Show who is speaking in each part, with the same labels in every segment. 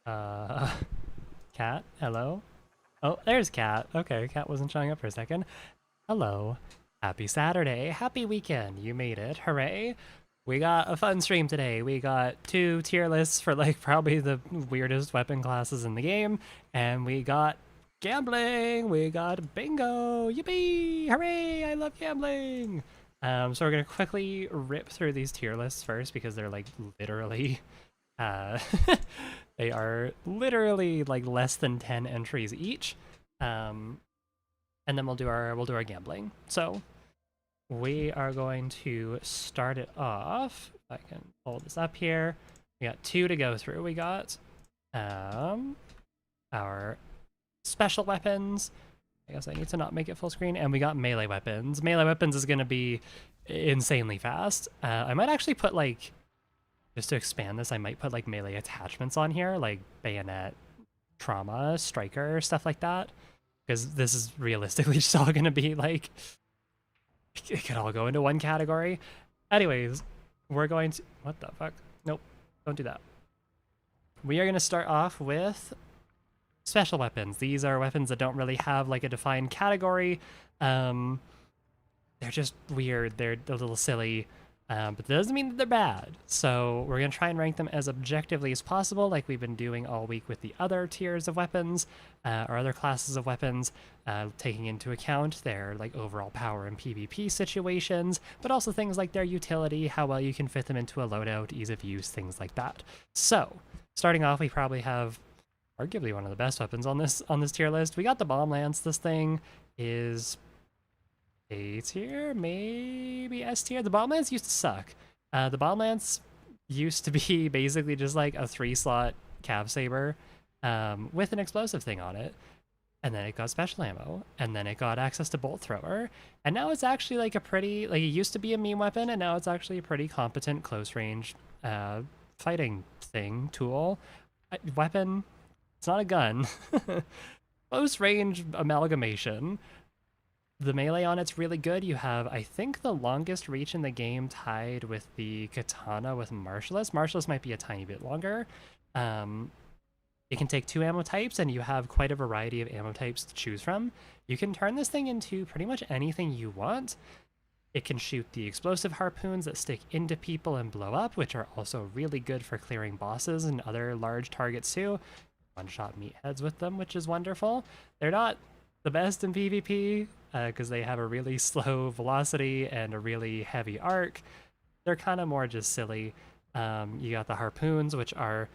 Speaker 1: Cat, hello? Oh, there's Cat. Okay, Cat wasn't showing up for a second. Hello. Happy Saturday. Happy weekend. You made it. Hooray. We got a fun stream today. We got 2 tier lists for like probably the weirdest weapon classes in the game, and we got gambling. We got bingo. Yippee! Hooray! I love gambling. So we're gonna quickly rip through these tier lists first because they're like literally uh, they are literally like less than 10 entries each. And then we'll do our gambling. So we are going to start it off. If I can pull this up here. We got 2 to go through. We got our special weapons. I guess I need to not make it full screen. And we got melee weapons. Melee weapons is going to be insanely fast. I might actually put like, just to expand this, I might put like melee attachments on here, like bayonet, trauma, striker, stuff like that. Because this is realistically just all going to be like, it could all go into one category. Anyways, we're going to, what the fuck? Nope, don't do that. We are going to start off with special weapons. These are weapons that don't really have like a defined category. They're just weird. They're a little silly. But that doesn't mean that they're bad. So we're going to try and rank them as objectively as possible, like we've been doing all week with the other tiers of weapons, or other classes of weapons, taking into account their like overall power in PvP situations, but also things like their utility, how well you can fit them into a loadout, ease of use, things like that. So starting off, we probably have arguably one of the best weapons on this tier list. We got the Bomb Lance. This thing is A tier, maybe S tier. The Bomb Lance used to suck. The Bomb Lance used to be basically just like a 3-slot Cav Saber with an explosive thing on it. And then it got special ammo, and then it got access to Bolt Thrower, and now it's actually like a pretty, like it used to be a meme weapon, and now it's actually a pretty competent close range fighting thing, tool, weapon. It's not a gun. Close range amalgamation. The melee on it's really good. You have, I think, the longest reach in the game tied with the katana with Martialist. Martialist might be a tiny bit longer. It can take 2 ammo types, and you have quite a variety of ammo types to choose from. You can turn this thing into pretty much anything you want. It can shoot the explosive harpoons that stick into people and blow up, which are also really good for clearing bosses and other large targets too. One-shot meatheads with them, which is wonderful. They're not the best in PvP, because they have a really slow velocity and a really heavy arc. They're kind of more just silly. You got the harpoons, which are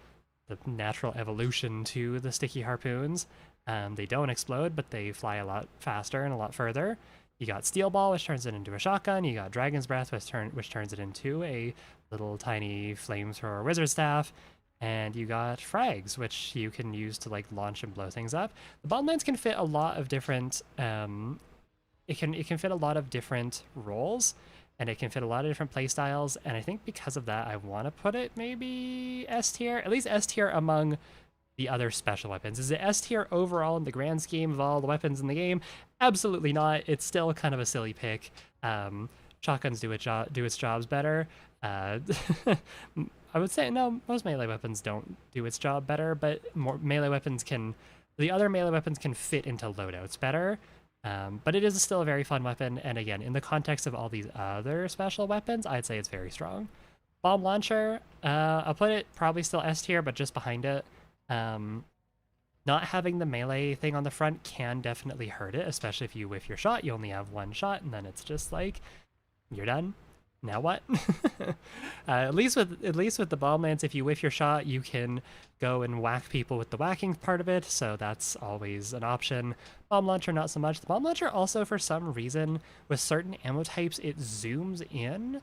Speaker 1: the natural evolution to the sticky harpoons. They don't explode, but they fly a lot faster and a lot further. You got Steel Ball, which turns it into a shotgun. You got Dragon's Breath, which turns it into a little tiny flamethrower wizard staff. And you got frags, which you can use to like launch and blow things up. The Bomb Lance can fit a lot of different it can fit a lot of different roles, and it can fit a lot of different playstyles, and I think because of that I want to put it maybe S tier, at least S tier among the other special weapons. Is it S tier overall in the grand scheme of all the weapons in the game? Absolutely not. It's still kind of a silly pick. Shotguns do its jobs better. I would say no, most melee weapons don't do its job better, but the other melee weapons can fit into loadouts better. But it is still a very fun weapon, and again, in the context of all these other special weapons, I'd say it's very strong. Bomb launcher, I'll put it probably still S tier, but just behind it. Not having the melee thing on the front can definitely hurt it, especially if you whiff your shot. You only have 1 shot, and then it's just like, you're done. Now what? At least with the Bomb Lance, if you whiff your shot, you can go and whack people with the whacking part of it, so that's always an option. Bomb Launcher, not so much. The Bomb Launcher also, for some reason, with certain ammo types, it zooms in,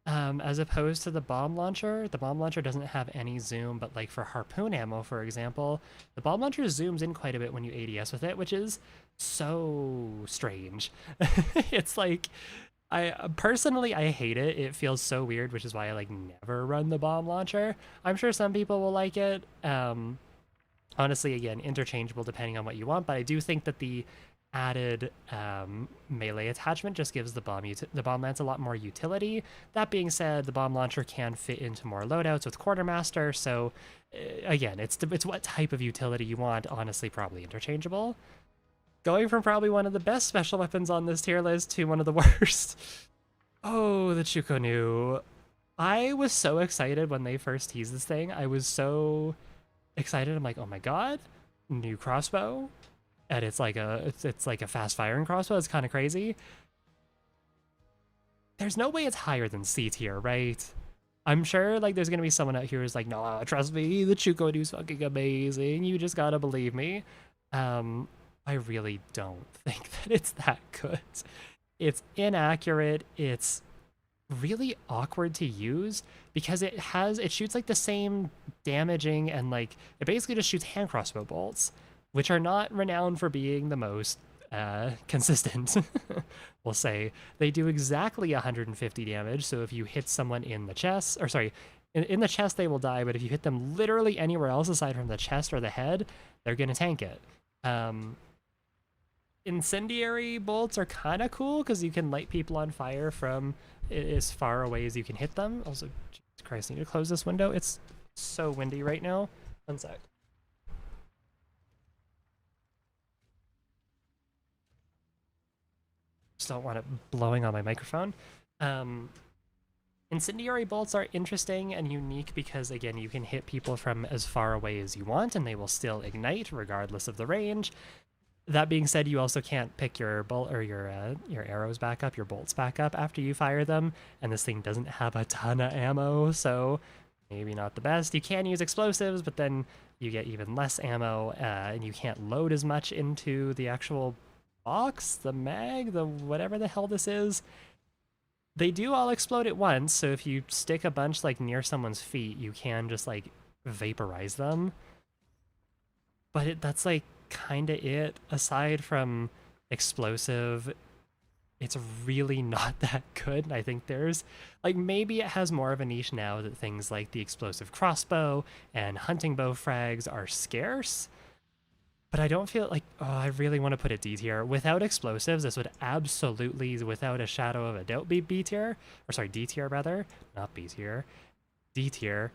Speaker 1: as opposed to the Bomb Launcher. The Bomb Launcher doesn't have any zoom, but like for harpoon ammo, for example, the Bomb Launcher zooms in quite a bit when you ADS with it, which is so strange. It's like, personally, I hate it. It feels so weird, which is why I like never run the Bomb Launcher. I'm sure some people will like it. Honestly, again, interchangeable depending on what you want, but I do think that the added melee attachment just gives the bomb lance a lot more utility. That being said, the bomb launcher can fit into more loadouts with quartermaster. So again, it's what type of utility you want. Honestly, probably interchangeable. Going from probably one of the best special weapons on this tier list to one of the worst. Oh, the Chukonu. I was so excited when they first teased this thing. I was so excited. I'm like, oh my god, new crossbow, and it's like a fast firing crossbow. It's kind of crazy. There's no way it's higher than C tier, right? I'm sure like there's gonna be someone out here who's like, no, trust me, the Chukonu's fucking amazing. You just gotta believe me. I really don't think that it's that good. It's inaccurate. It's really awkward to use because it shoots like the same damaging and like it basically just shoots hand crossbow bolts, which are not renowned for being the most consistent. We'll say they do exactly 150 damage. So if you hit someone in the chest, or sorry, in the chest they will die, but if you hit them literally anywhere else aside from the chest or the head, they're gonna tank it. Incendiary bolts are kind of cool because you can light people on fire from as far away as you can hit them. Also, Jesus Christ, I need to close this window. It's so windy right now. One sec. Just don't want it blowing on my microphone. Incendiary bolts are interesting and unique because, again, you can hit people from as far away as you want and they will still ignite regardless of the range. That being said, you also can't pick your bolt or your arrows back up, your bolts back up after you fire them, and this thing doesn't have a ton of ammo, so maybe not the best. You can use explosives, but then you get even less ammo, and you can't load as much into the actual box, the mag, the whatever the hell this is. They do all explode at once, so if you stick a bunch like near someone's feet, you can just like vaporize them. But that's like kind of it. Aside from explosive, it's really not that good. I think there's like maybe it has more of a niche now that things like the explosive crossbow and hunting bow frags are scarce. But I don't feel like, oh, I really want to put a D tier. Without explosives, this would absolutely, without a shadow of a doubt, be B tier. Or sorry, D tier rather. Not B tier. D tier.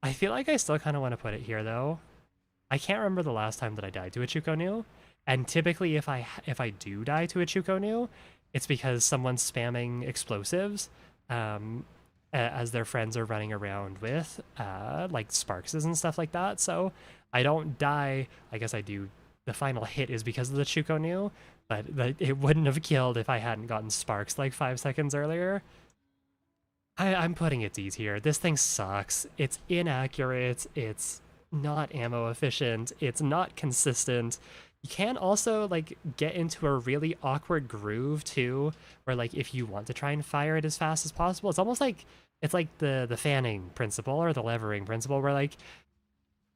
Speaker 1: I feel like I still kind of want to put it here though. I can't remember the last time that I died to a Chukonu, and typically if I do die to a Chukonu, it's because someone's spamming explosives as their friends are running around with like Sparkses and stuff like that. So I don't die. I guess I do. The final hit is because of the Chukonu, but it wouldn't have killed if I hadn't gotten Sparks like 5 seconds earlier. I'm putting it D tier. This thing sucks. It's inaccurate. It's not ammo efficient, it's not consistent. You can also like get into a really awkward groove too, where like if you want to try and fire it as fast as possible, it's almost like it's like the fanning principle or the levering principle, where like,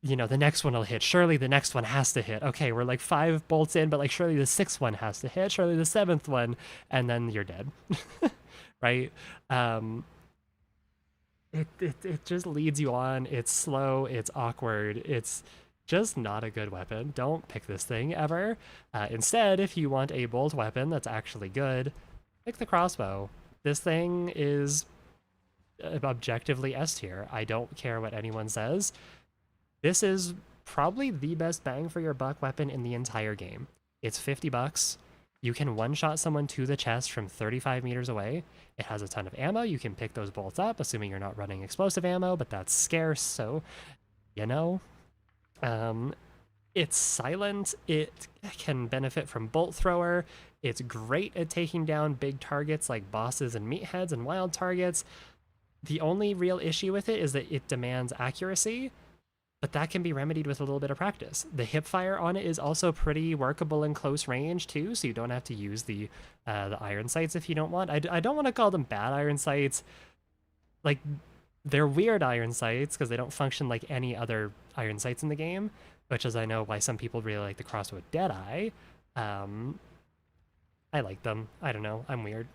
Speaker 1: you know, the next one will hit, surely the next one has to hit. Okay, we're like 5 bolts in, but like surely the 6th one has to hit, surely the 7th one, and then you're dead. Right? It just leads you on. It's slow, it's awkward, it's just not a good weapon. Don't pick this thing ever. Instead, if you want a bolt weapon that's actually good, pick the crossbow. This thing is objectively S tier. I don't care what anyone says. This is probably the best bang for your buck weapon in the entire game. It's $50. You can one-shot someone to the chest from 35 meters away. It has a ton of ammo. You can pick those bolts up, assuming you're not running explosive ammo, but that's scarce, so, you know. It's silent. It can benefit from bolt thrower. It's great at taking down big targets like bosses and meatheads and wild targets. The only real issue with it is that it demands accuracy, but that can be remedied with a little bit of practice. The hip fire on it is also pretty workable in close range too, so you don't have to use the iron sights if you don't want. I don't want to call them bad iron sights. Like, they're weird iron sights because they don't function like any other iron sights in the game, which is I know why some people really like the crossbow with Deadeye. I like them. I don't know. I'm weird.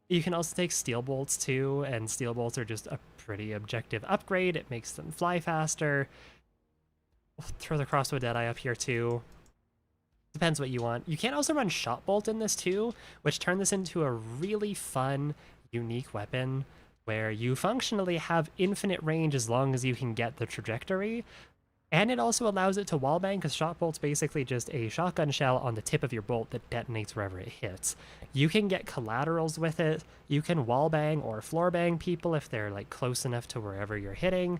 Speaker 1: You can also take steel bolts too, and steel bolts are just a pretty objective upgrade. It makes them fly faster. throw the crossbow deadeye up here too. Depends what you want. You can also run shot bolt in this too, which turn this into a really fun, unique weapon where you functionally have infinite range as long as you can get the trajectory. And it also allows it to wallbang, because shot bolt's basically just a shotgun shell on the tip of your bolt that detonates wherever it hits. You can get collaterals with it. You can wallbang or floor bang people if they're like close enough to wherever you're hitting.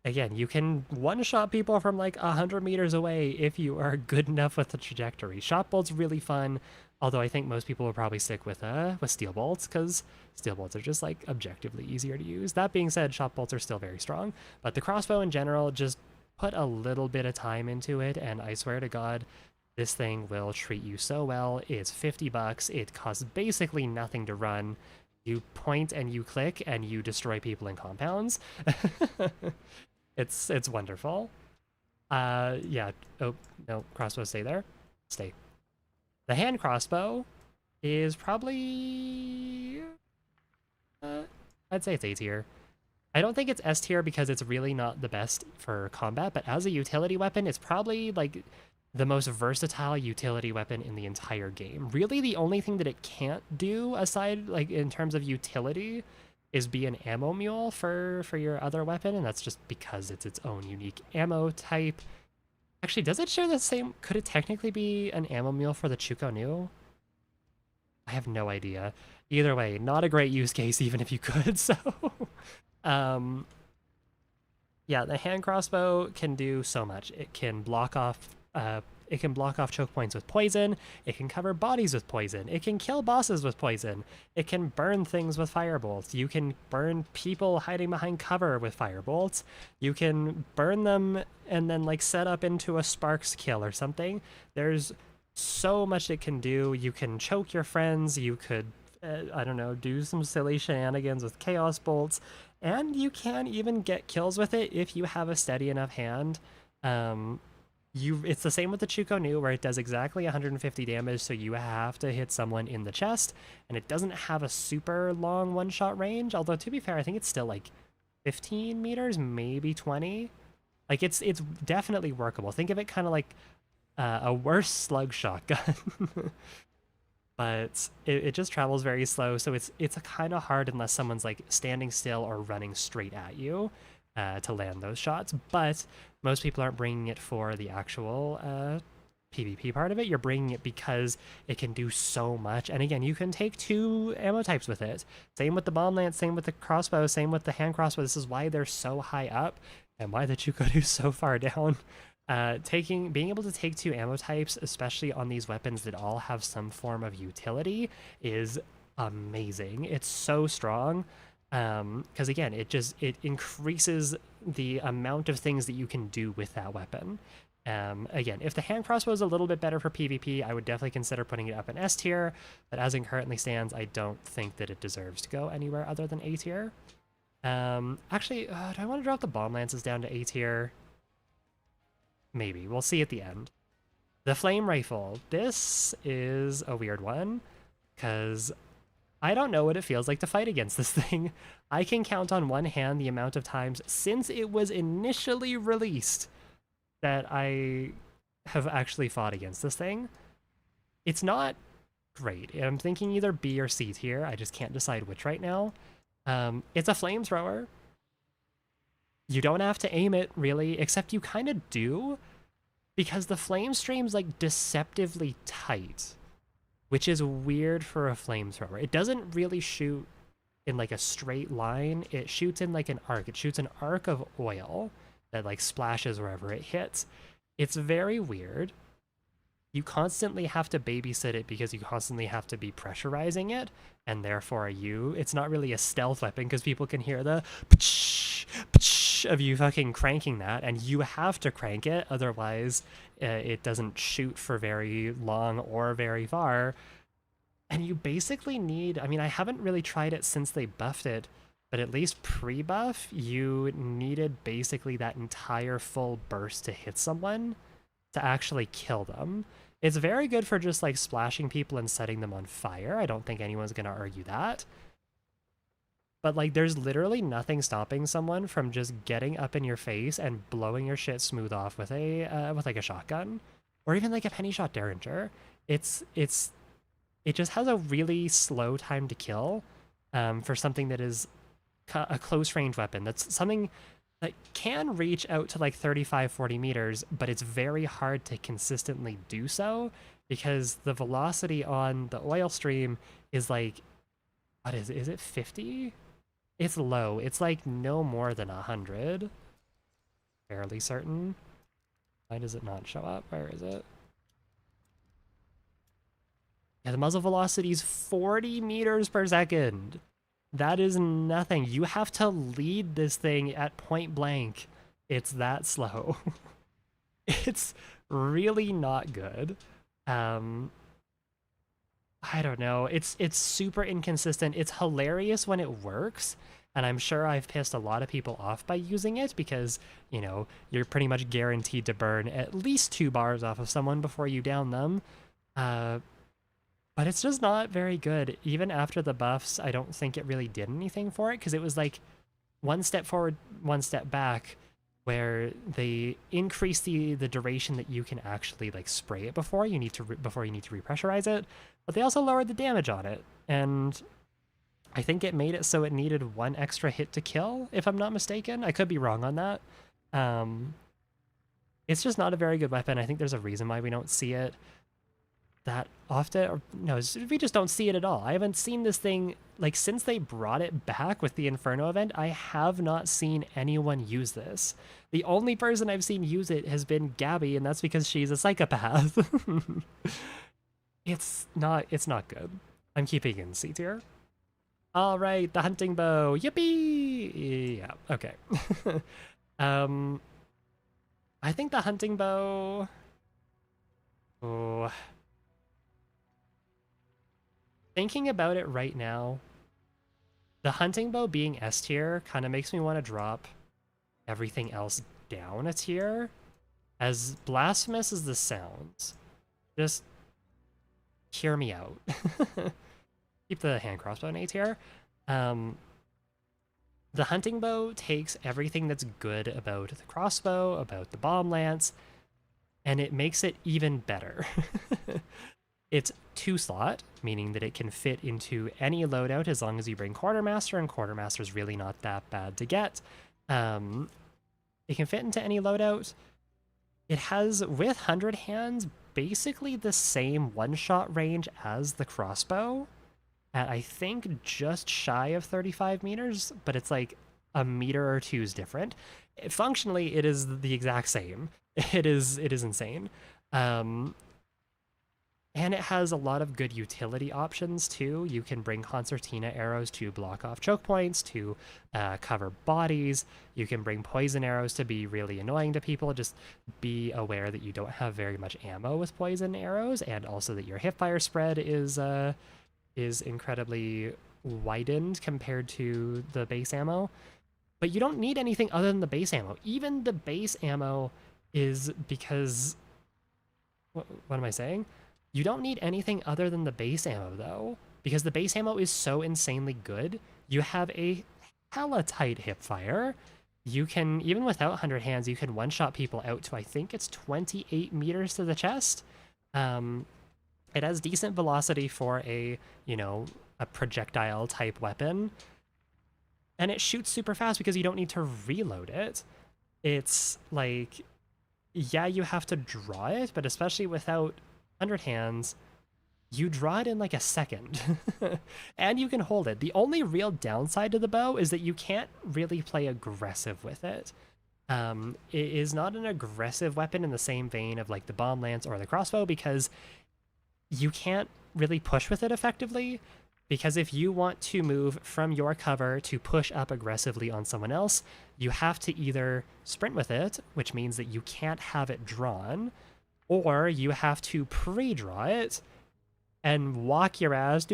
Speaker 1: Again, you can one-shot people from like 100 meters away if you are good enough with the trajectory. Shot bolt's really fun, although I think most people will probably stick with steel bolts, because steel bolts are just like objectively easier to use. That being said, shot bolts are still very strong, but the crossbow in general, just put a little bit of time into it, and I swear to God, this thing will treat you so well. It's $50. It costs basically nothing to run. You point and you click and you destroy people in compounds. It's wonderful. Yeah. Oh, no, crossbow, stay there. Stay. The hand crossbow is probably... I'd say it's A tier. I don't think it's S tier because it's really not the best for combat, but as a utility weapon, it's probably like the most versatile utility weapon in the entire game. Really, the only thing that it can't do, aside like in terms of utility, is be an ammo mule for your other weapon, and that's just because it's its own unique ammo type. Actually, does it share the same? Could it technically be an ammo mule for the Chuko Nu? I have no idea. Either way, not a great use case, even if you could, so... yeah, the hand crossbow can do so much. It can block off choke points with poison. It can cover bodies with poison. It can kill bosses with poison. It can burn things with firebolts. You can burn people hiding behind cover with firebolts. You can burn them and then like set up into a sparks kill or something. There's so much it can do. You can choke your friends. You could I don't know, do some silly shenanigans with chaos bolts, and you can even get kills with it if you have a steady enough hand. It's the same with the Chuko Nu, where it does exactly 150 damage, so you have to hit someone in the chest, and it doesn't have a super long one-shot range, although to be fair, I think it's still like 15 meters, maybe 20. Like, it's definitely workable. Think of it kind of like a worse slug shotgun. But it just travels very slow, so it's kind of hard unless someone's like standing still or running straight at you to land those shots. But most people aren't bringing it for the actual PvP part of it. You're bringing it because it can do so much. And again, you can take 2 ammo types with it. Same with the bomb lance, same with the crossbow, same with the hand crossbow. This is why they're so high up and why the Chuko Nu is so far down. Being able to take 2 ammo types, especially on these weapons that all have some form of utility, is amazing. It's so strong, because again, it increases the amount of things that you can do with that weapon. Again, if the hand crossbow is a little bit better for PvP, I would definitely consider putting it up in S tier, but as it currently stands, I don't think that it deserves to go anywhere other than A tier. Actually, do I want to drop the bomb lances down to A tier? Maybe. We'll see at the end. The flame rifle. This is a weird one, because I don't know what it feels like to fight against this thing. I can count on one hand the amount of times since it was initially released that I have actually fought against this thing. It's not great. I'm thinking either B or C tier. I just can't decide which right now. It's a flamethrower. You don't have to aim it, really, except you kind of do, because the flame stream's, like, deceptively tight, which is weird for a flamethrower. It doesn't really shoot in, like, a straight line. It shoots in, like, an arc. It shoots an arc of oil that, like, splashes wherever it hits. It's very weird. You constantly have to babysit it because you constantly have to be pressurizing it, and therefore it's not really a stealth weapon because people can hear the of you fucking cranking that, and you have to crank it, otherwise it doesn't shoot for very long or very far. And you basically need, I mean, I haven't really tried it since they buffed it, but at least pre-buff, you needed basically that entire full burst to hit someone to actually kill them. It's very good for just like splashing people and setting them on fire. I don't think anyone's going to argue that. But like, there's literally nothing stopping someone from just getting up in your face and blowing your shit smooth off with like a shotgun, or even like a penny shot derringer. It just has a really slow time to kill, for something that is a close range weapon. That's something that can reach out to like 35, 40 meters, but it's very hard to consistently do so because the velocity on the oil stream is like, what is it 50? It's low. It's like no more than 100. Fairly certain. Why does it not show up? Where is it? Yeah, the muzzle velocity is 40 meters per second. That is nothing. You have to lead this thing at point blank. It's that slow. It's really not good. I don't know. It's super inconsistent. It's hilarious when it works, and I'm sure I've pissed a lot of people off by using it because, you know, you're pretty much guaranteed to burn at least 2 bars off of someone before you down them. But it's just not very good. Even after the buffs, I don't think it really did anything for it because it was like one step forward, one step back, where they increase the duration that you can actually like spray it before you need to repressurize it, but they also lowered the damage on it, and I think it made it so it needed 1 extra hit to kill, if I'm not mistaken. I could be wrong on that. It's just not a very good weapon. I think there's a reason why we don't see it that often, or no, we just don't see it at all. I haven't seen this thing, like, since they brought it back with the Inferno event, I have not seen anyone use this. The only person I've seen use it has been Gabby, and that's because she's a psychopath. It's not good. I'm keeping it in C tier. All right, the hunting bow. Yippee! Yeah, okay. I think the hunting bow... Oh... Thinking about it right now, the hunting bow being S tier kind of makes me want to drop everything else down a tier. As blasphemous as this sounds, just hear me out. Keep the hand crossbow in A tier. The hunting bow takes everything that's good about the crossbow, about the bomb lance, and it makes it even better. It's 2-slot, meaning that it can fit into any loadout as long as you bring Quartermaster, and Quartermaster's really not that bad to get. It can fit into any loadout. It has, with 100 hands, basically the same one-shot range as the crossbow, at I think just shy of 35 meters, but it's like a meter or two's different. Functionally, it is the exact same. It is insane. And it has a lot of good utility options too. You can bring Concertina arrows to block off choke points, to cover bodies. You can bring poison arrows to be really annoying to people. Just be aware that you don't have very much ammo with poison arrows, and also that your hipfire spread is incredibly widened compared to the base ammo. But you don't need anything other than the base ammo. Even the base ammo is because... What am I saying? You don't need anything other than the base ammo, though, because the base ammo is so insanely good. You have a hella tight hipfire. You can, even without 100 hands, you can one-shot people out to, I think it's 28 meters to the chest. It has decent velocity for a, you know, a projectile-type weapon. And it shoots super fast because you don't need to reload it. It's like, yeah, you have to draw it, but especially without 100 hands, you draw it in like a second. And you can hold it. The only real downside to the bow is that you can't really play aggressive with it. It is not an aggressive weapon in the same vein of like the bomb lance or the crossbow, because you can't really push with it effectively. Because if you want to move from your cover to push up aggressively on someone else, you have to either sprint with it, which means that you can't have it drawn, or you have to pre-draw it and walk your ass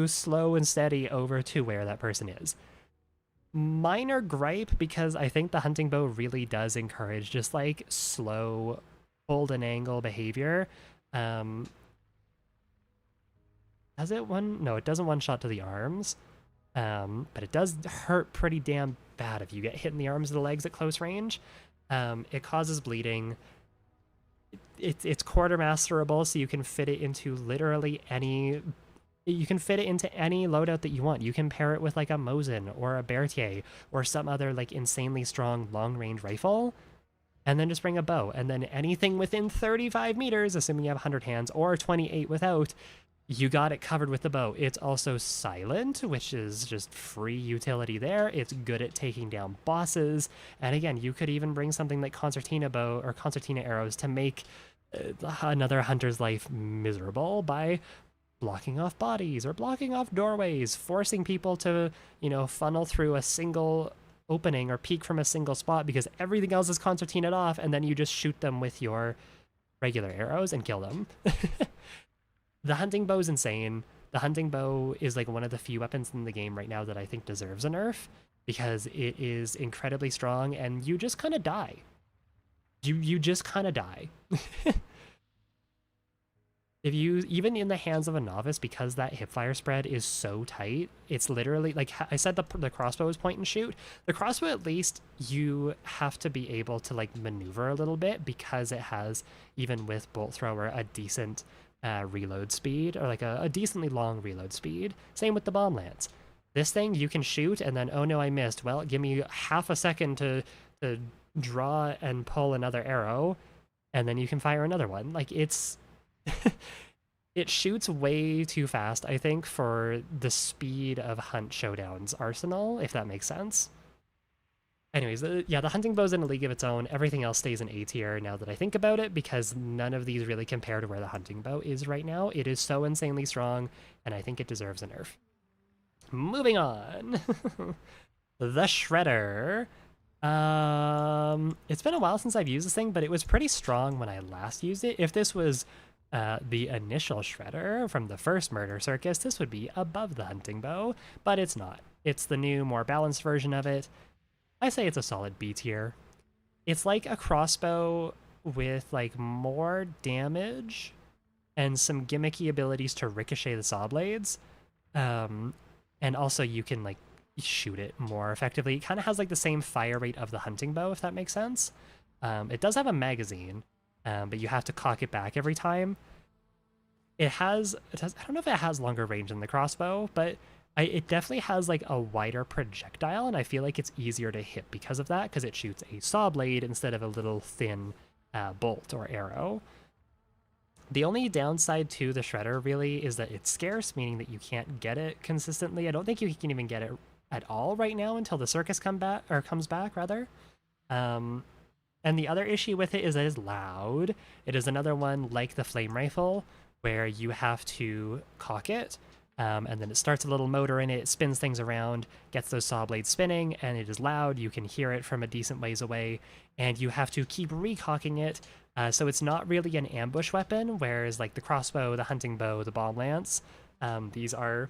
Speaker 1: slow and steady over to where that person is. Minor gripe, because I think the hunting bow really does encourage just like slow hold and angle behavior. Has it one? No, it doesn't one shot to the arms. but it does hurt pretty damn bad if you get hit in the arms or the legs at close range. It causes bleeding. It's quartermasterable, so you can fit it into literally any. You can fit it into any loadout that you want. You can pair it with like a Mosin or a Berthier or some other like insanely strong long range rifle, and then just bring a bow. And then anything within 35 meters, assuming you have 100 hands, or 28 without, you got it covered with the bow. It's also silent, which is just free utility there. It's good at taking down bosses. And again, you could even bring something like Concertina bow or Concertina arrows to make another hunter's life miserable by blocking off bodies or blocking off doorways, forcing people to, funnel through a single opening or peek from a single spot because everything else is concertinaed off, and then you just shoot them with your regular arrows and kill them. The hunting bow is insane. The hunting bow is like one of the few weapons in the game right now that I think deserves a nerf because it is incredibly strong and you just kind of die. You just kind of die. If you, even in the hands of a novice, because that hipfire spread is so tight, it's literally, like I said, the crossbow is point and shoot. The crossbow, at least, you have to be able to, like, maneuver a little bit because it has, even with bolt thrower, a decent reload speed, or like a decently long reload speed. Same with the bomb lance. This thing, you can shoot, and then, oh no, I missed. Well, give me half a second to draw and pull another arrow, and then you can fire another one. Like, it's... It shoots way too fast, I think, for the speed of Hunt Showdown's arsenal, if that makes sense. Anyways, yeah, the hunting bow's in a league of its own. Everything else stays in A tier now that I think about it, because none of these really compare to where the hunting bow is right now. It is so insanely strong, and I think it deserves a nerf. Moving on. The Shredder. It's been a while since I've used this thing, but it was pretty strong when I last used it. If this was the initial Shredder from the first Murder Circus, this would be above the hunting bow, but it's not. It's the new, more balanced version of it. I say it's a solid B tier. It's like a crossbow with like more damage and some gimmicky abilities to ricochet the saw blades. And also you can like shoot it more effectively. It kind of has like the same fire rate of the hunting bow, if that makes sense. It does have a magazine, but you have to cock it back every time. It has, I don't know if it has longer range than the crossbow, but it definitely has like a wider projectile, and I feel like it's easier to hit because of that, because it shoots a saw blade instead of a little thin bolt or arrow. The only downside to the Shredder really is that it's scarce, meaning that you can't get it consistently. I don't think you can even get it at all right now until the circus comes back rather. And the other issue with it is that it's loud. It is another one like the flame rifle, where you have to cock it, and then it starts a little motor in it, it spins things around, gets those saw blades spinning, and it is loud. You can hear it from a decent ways away, and you have to keep recocking it. So it's not really an ambush weapon, whereas like the crossbow, the hunting bow, the bomb lance, these are...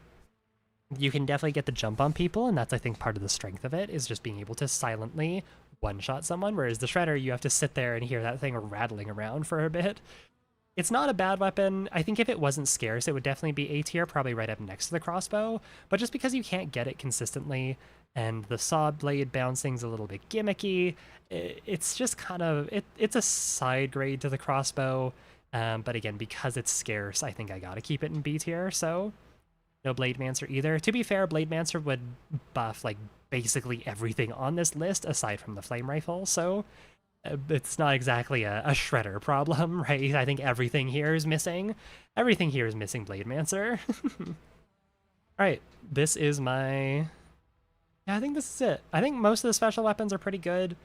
Speaker 1: You can definitely get the jump on people, and that's, I think, part of the strength of it, is just being able to silently one-shot someone, whereas the Shredder, you have to sit there and hear that thing rattling around for a bit. It's not a bad weapon. I think if it wasn't scarce, it would definitely be A tier, probably right up next to the crossbow, but just because you can't get it consistently, and the saw blade bouncing's a little bit gimmicky, it's just kind of... It's a side grade to the crossbow, but again, because it's scarce, I think I gotta keep it in B tier, so... No Blademancer either. To be fair, Blademancer would buff like basically everything on this list aside from the flame rifle, so it's not exactly a Shredder problem, right? I think everything here is missing. Everything here is missing Blademancer. Alright, this is my... Yeah, I think this is it. I think most of the special weapons are pretty good.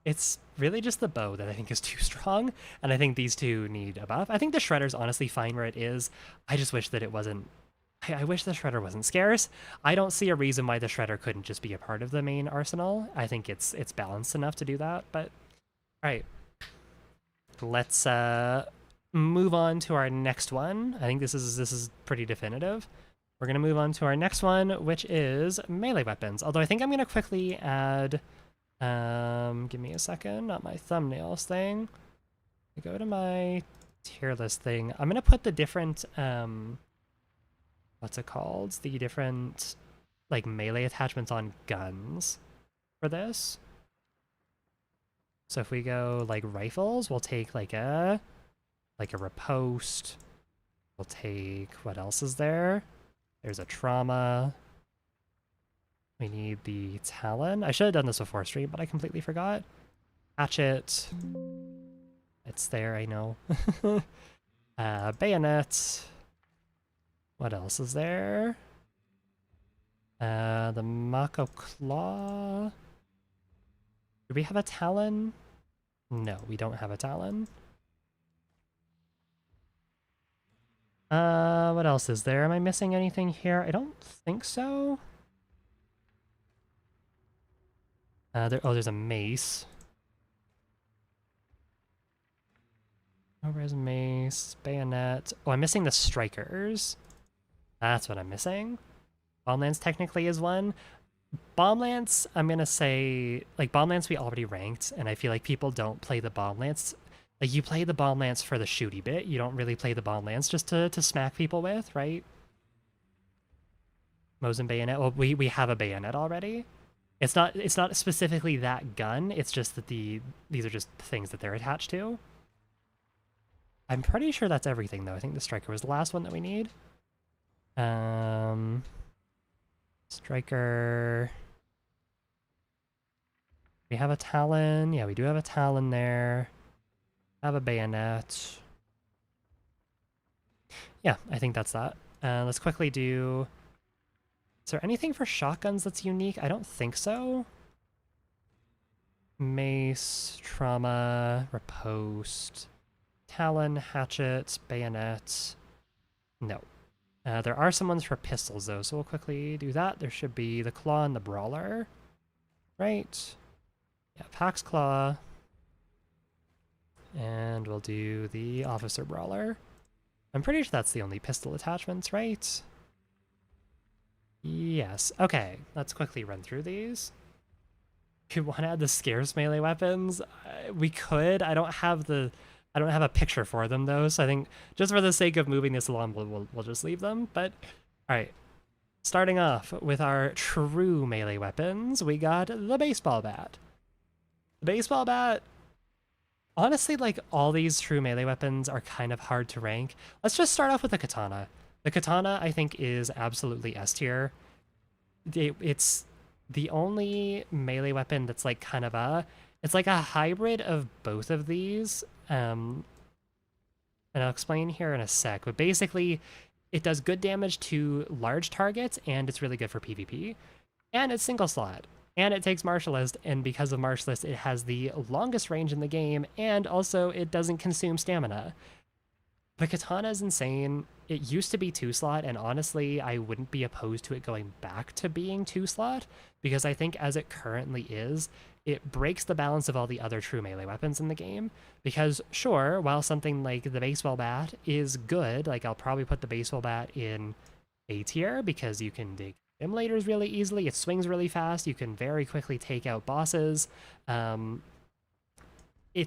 Speaker 1: It's really just the bow that I think is too strong, and I think these two need a buff. I think the Shredder's honestly fine where it is. I just wish that it wasn't... I wish the Shredder wasn't scarce. I don't see a reason why the Shredder couldn't just be a part of the main arsenal. I think it's balanced enough to do that, but... Alright. Let's move on to our next one. I think this is pretty definitive. We're going to move on to our next one, which is melee weapons. Although I think I'm going to quickly add... give me a second, not my thumbnails thing. I go to my tier list thing. I'm going to put the different... what's it called? The different like melee attachments on guns for this. So if we go like rifles, we'll take like a riposte. We'll take, what else is there? There's a trauma. We need the talon. I should have done this before stream, but I completely forgot. Hatchet. It's there, I know. Bayonet. What else is there? The Mako Claw. Do we have a talon? No, we don't have a talon. What else is there? Am I missing anything here? I don't think so. There's a mace. Where's mace? Bayonet. Oh, I'm missing the strikers. That's what I'm missing. Bomb Lance technically is one. Bomb Lance, I'm gonna say, like, Bomb Lance we already ranked, and I feel like people don't play the Bomb Lance. Like, you play the Bomb Lance for the shooty bit, you don't really play the Bomb Lance just to smack people with, right? Mosin Bayonet, well, we have a Bayonet already. It's not specifically that gun, it's just that these are just things that they're attached to. I'm pretty sure that's everything, though. I think the Striker was the last one that we need. Striker. We have a Talon. Yeah, we do have a Talon there. Have a Bayonet. Yeah, I think that's that. Let's quickly do... Is there anything for shotguns that's unique? I don't think so. Mace, Trauma, Riposte, Talon, Hatchet, Bayonet. No. There are some ones for pistols, though, so we'll quickly do that. There should be the Claw and the Brawler. Right. Yeah, Pax Claw. And we'll do the Officer Brawler. I'm pretty sure that's the only pistol attachments, right? Yes. Okay, let's quickly run through these. You want to add the scarce melee weapons? We could. I don't have a picture for them though, so I think just for the sake of moving this along, we'll just leave them. But all right, starting off with our true melee weapons, we got the baseball bat. The baseball bat. Honestly, like, all these true melee weapons are kind of hard to rank. Let's just start off with the katana. The katana, I think, is absolutely S tier. It's the only melee weapon that's like kind of it's like a hybrid of both of these. And I'll explain here in a sec, but basically it does good damage to large targets and it's really good for PvP. And it's single slot. And it takes Martialist, and because of Martialist, it has the longest range in the game, and also it doesn't consume stamina. The katana is insane. It used to be 2-slot, and honestly, I wouldn't be opposed to it going back to being 2-slot, because I think as it currently is, it breaks the balance of all the other true melee weapons in the game. Because sure, while something like the baseball bat is good, like I'll probably put the baseball bat in A tier, because you can dig immolators really easily, it swings really fast, you can very quickly take out bosses. It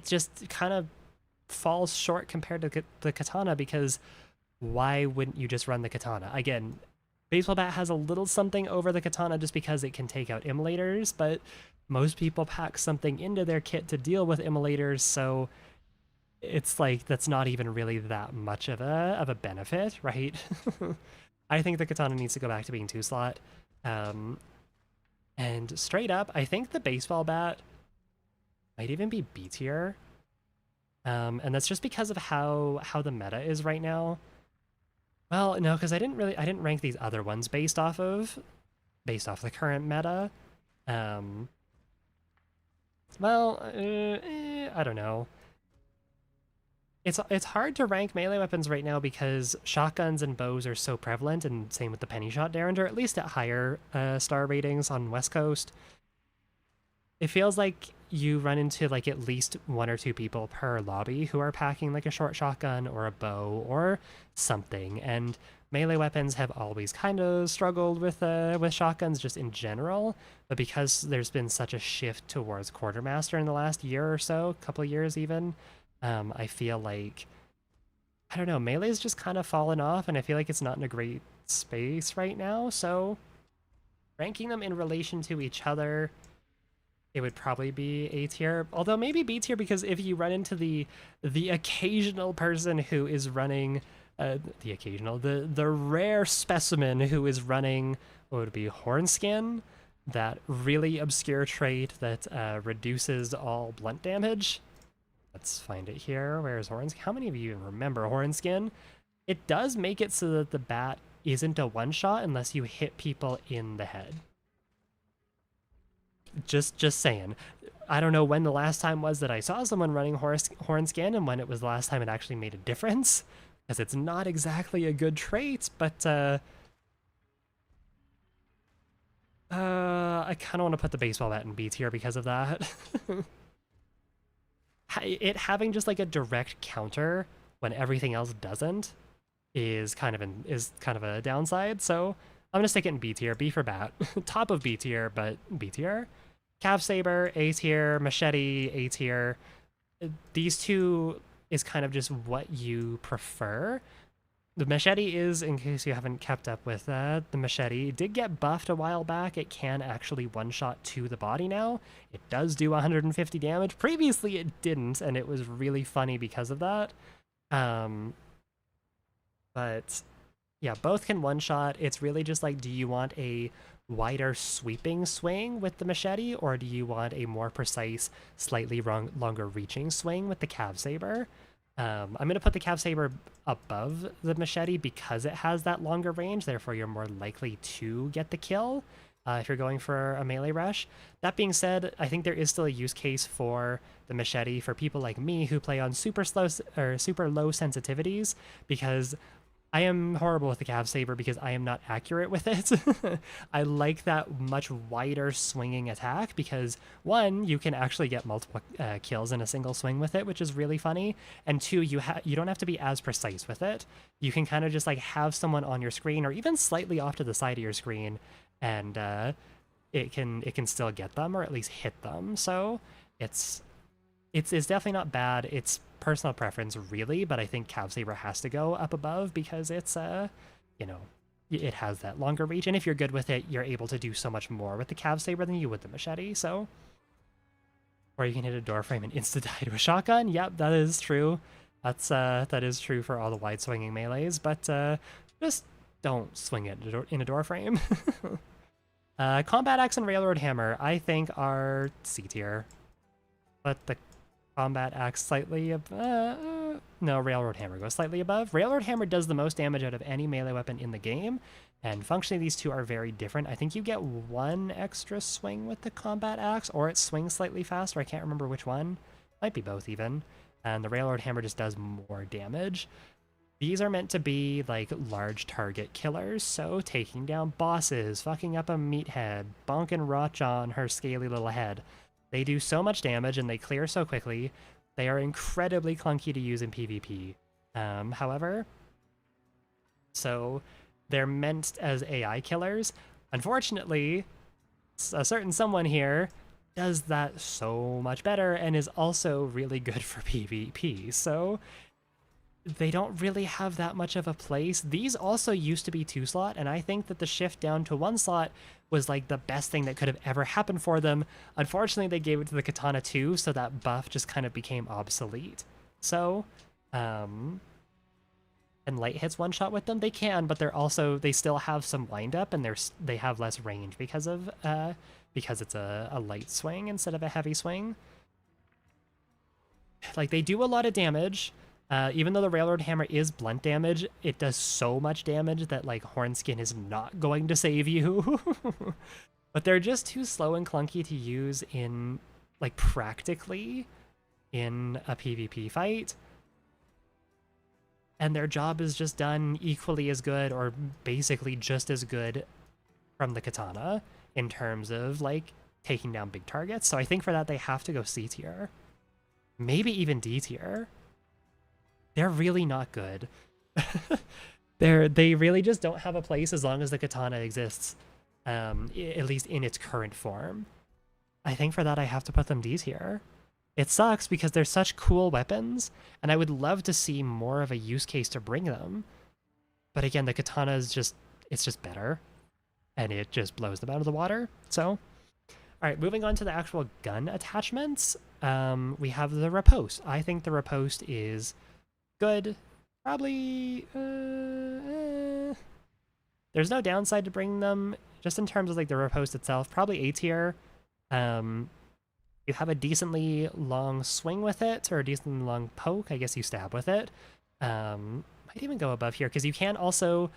Speaker 1: just kind of falls short compared to the katana, because why wouldn't you just run the katana? Again, baseball bat has a little something over the katana just because it can take out immolators, but most people pack something into their kit to deal with immolators, so it's like that's not even really that much of a benefit, right? I think the katana needs to go back to being 2-slot. And straight up, I think the baseball bat might even be B tier. And that's just because of how the meta is right now. Well, no, because I didn't rank these other ones based off the current meta. I don't know. It's hard to rank melee weapons right now because shotguns and bows are so prevalent, and same with the penny shot derringer, at least at higher star ratings on West Coast. It feels like you run into like at least 1 or 2 people per lobby who are packing like a short shotgun or a bow or something, and melee weapons have always kind of struggled with shotguns just in general, but because there's been such a shift towards Quartermaster in the last year or so, couple years even, I feel like, I don't know, melee's just kind of fallen off, and I feel like it's not in a great space right now, so Ranking them in relation to each other, it would probably be A tier, although maybe B tier, because if you run into the occasional person who is running the rare specimen who is running what would be Hornskin, that really obscure trait that reduces all blunt damage. Let's find it here. Where's Hornskin? How many of you even remember Hornskin? It does make it so that the bat isn't a one-shot unless you hit people in the head. Just saying. I don't know when the last time was that I saw someone running Hornskin and when it was the last time it actually made a difference, because it's not exactly a good trait, but I kind of want to put the baseball bat in B tier because of that. It having just like a direct counter when everything else doesn't is kind of a downside. So I'm gonna stick it in B tier. B for bat. Top of B tier, but B tier. Cav Saber, A tier. Machete, A tier. These two is kind of just what you prefer. The machete is, in case you haven't kept up with that, the machete did get buffed a while back. It can actually one-shot to the body now. It does do 150 damage. Previously it didn't, and it was really funny because of that. But yeah, both can one-shot. It's really just like, do you want a wider sweeping swing with the machete, or do you want a more precise, slightly longer reaching swing with the Cav Saber? I'm going to put the Cav Saber above the machete because it has that longer range, therefore you're more likely to get the kill if you're going for a melee rush. That being said, I think there is still a use case for the machete for people like me who play on super low sensitivities, because I am horrible with the Cav Saber because I am not accurate with it. I like that much wider swinging attack because, one, you can actually get multiple kills in a single swing with it, which is really funny, and two, you don't have to be as precise with it. You can kind of just like have someone on your screen or even slightly off to the side of your screen, and it can still get them or at least hit them. So it's definitely not bad. It's personal preference, really, but I think Cav Saber has to go up above because it's you know, it has that longer reach, and if you're good with it, you're able to do so much more with the Cav Saber than you would the machete. So, or you can hit a door frame and insta die to a shotgun. Yep, that is true. That is true for all the wide swinging melees, but just don't swing it in a door frame. Combat Axe and Railroad Hammer, I think, are C tier, but the Combat Axe slightly no, Railroad Hammer goes slightly above. Railroad Hammer does the most damage out of any melee weapon in the game, and functionally these two are very different. I think you get one extra swing with the Combat Axe, or it swings slightly faster. I can't remember which one. Might be both even. And the Railroad Hammer just does more damage. These are meant to be like large target killers, so taking down bosses, fucking up a meathead, bonking Rotch on her scaly little head. They do so much damage and they clear so quickly. They are incredibly clunky to use in PvP. However, so they're meant as AI killers. Unfortunately, a certain someone here does that so much better and is also really good for PvP. So they don't really have that much of a place. These also used to be 2-slot, and I think that the shift down to 1-slot was like the best thing that could have ever happened for them. Unfortunately, they gave it to the Katana too, so that buff just kind of became obsolete. So, and light hits one-shot with them, they can, but they still have some wind-up, and they have less range because it's a light swing instead of a heavy swing. Like, they do a lot of damage. Even though the Railroad Hammer is blunt damage, it does so much damage that, like, Hornskin is not going to save you. But they're just too slow and clunky to use in, like, practically in a PvP fight. And their job is just done equally as good, or basically just as good, from the Katana in terms of, like, taking down big targets. So I think for that they have to go C tier. Maybe even D tier. They're really not good. They really just don't have a place as long as the Katana exists, at least in its current form. I think for that I have to put them D tier. It sucks because they're such cool weapons, and I would love to see more of a use case to bring them. But again, the Katana is it's just better. and it just blows them out of the water. So, all right, moving on to the actual gun attachments. We have the riposte. I think the riposte is good. Probably, there's no downside to bringing them, just in terms of like the riposte itself. Probably A tier. You have a decently long swing with it, or a decently long poke. I guess you stab with it. Might even go above here, because you can also,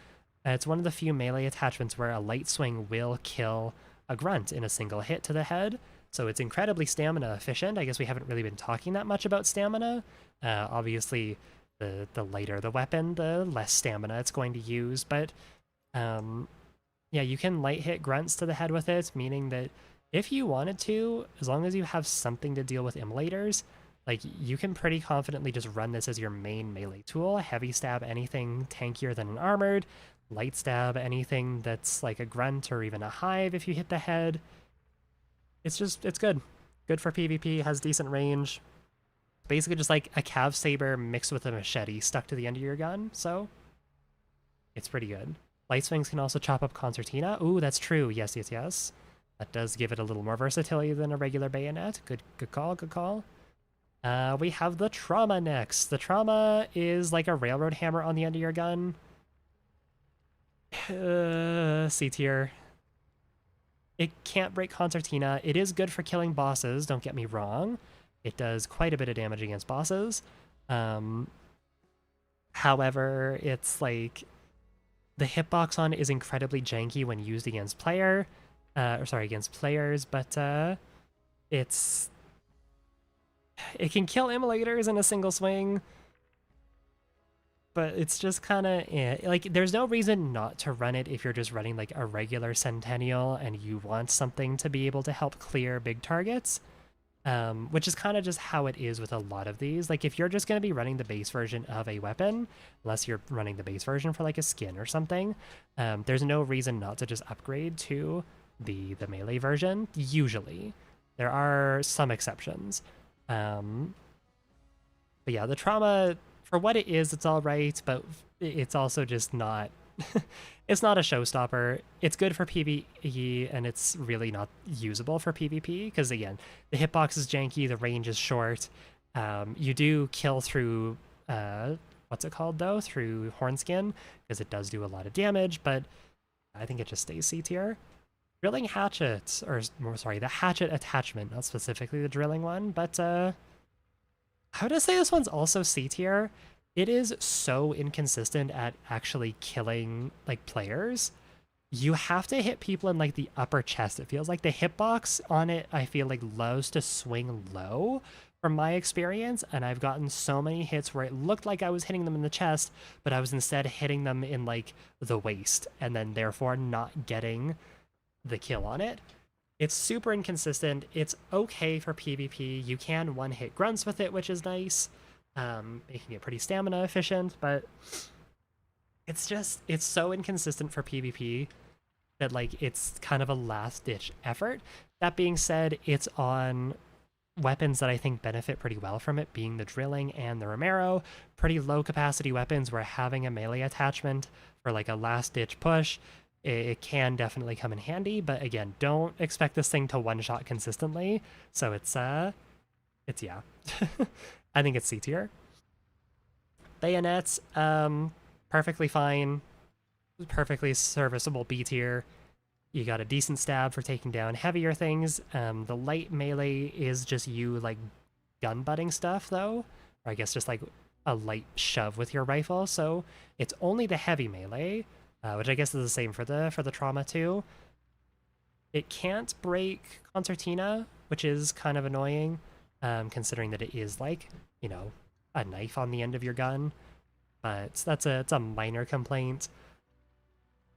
Speaker 1: it's one of the few melee attachments where a light swing will kill a grunt in a single hit to the head. So it's incredibly stamina efficient. I guess we haven't really been talking that much about stamina. Obviously, the lighter the weapon, the less stamina it's going to use. But yeah, you can light hit grunts to the head with it, meaning that if you wanted to, as long as you have something to deal with immolators, like you can pretty confidently just run this as your main melee tool. Heavy stab anything tankier than an armored, light stab anything that's like a grunt or even a hive if you hit the head. It's good. Good for PvP, has decent range. Basically just like a cav saber mixed with a machete stuck to the end of your gun, so it's pretty good. Light swings can also chop up concertina. Ooh, that's true. Yes, yes, yes. That does give it a little more versatility than a regular bayonet. Good call, good call. We have the trauma next. The trauma is like a railroad hammer on the end of your gun. C tier. It can't break concertina. It is good for killing bosses, don't get me wrong. It does quite a bit of damage against bosses. However, it's like the hitbox on it is incredibly janky when used against against players, but it can kill immolators in a single swing, but it's just kind of like there's no reason not to run it if you're just running like a regular Centennial and you want something to be able to help clear big targets, which is kind of just how it is with a lot of these. Like if you're just going to be running the base version of a weapon, unless you're running the base version for like a skin or something, there's no reason not to just upgrade to the melee version. Usually there are some exceptions, but yeah, the trauma, for what it is, it's all right, but it's also just not it's not a showstopper. It's good for PvE, and it's really not usable for PvP, because again, the hitbox is janky, the range is short. You do kill through what's it called though, through Hornskin, because it does do a lot of damage, but I think it just stays C tier. Drilling hatchet, or more, sorry, the hatchet attachment, not specifically the drilling one, but I would say this one's also C tier. It is so inconsistent at actually killing like players. You have to hit people in like the upper chest. It feels like the hitbox on it, I feel like, loves to swing low from my experience, and I've gotten so many hits where it looked like I was hitting them in the chest, but I was instead hitting them in like the waist, and then therefore not getting the kill on it. It's super inconsistent. It's okay for PvP. You can one-hit grunts with it, which is nice, making it pretty stamina efficient, but it's so inconsistent for PvP that like it's kind of a last-ditch effort. That being said, it's on weapons that I think benefit pretty well from it, being the drilling and the Romero. Pretty low capacity weapons where having a melee attachment for like a last-ditch push, it can definitely come in handy, but again, don't expect this thing to one-shot consistently. So it's yeah. I think it's C tier. Bayonets, perfectly fine, perfectly serviceable B tier. You got a decent stab for taking down heavier things. The light melee is just you like gun butting stuff though, or I guess just like a light shove with your rifle. So it's only the heavy melee, which I guess is the same for the trauma too. It can't break concertina, which is kind of annoying, considering that it is like, you know, a knife on the end of your gun. But it's a minor complaint.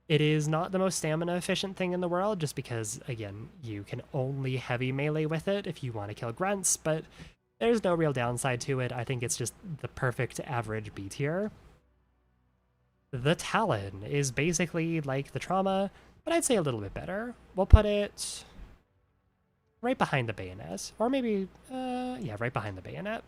Speaker 1: It is not the most stamina efficient thing in the world, just because, again, you can only heavy melee with it if you want to kill grunts, but there's no real downside to it. I think it's just the perfect average B tier. The Talon is basically like the trauma, but I'd say a little bit better. We'll put it right behind the bayonet, or maybe, yeah, right behind the bayonet.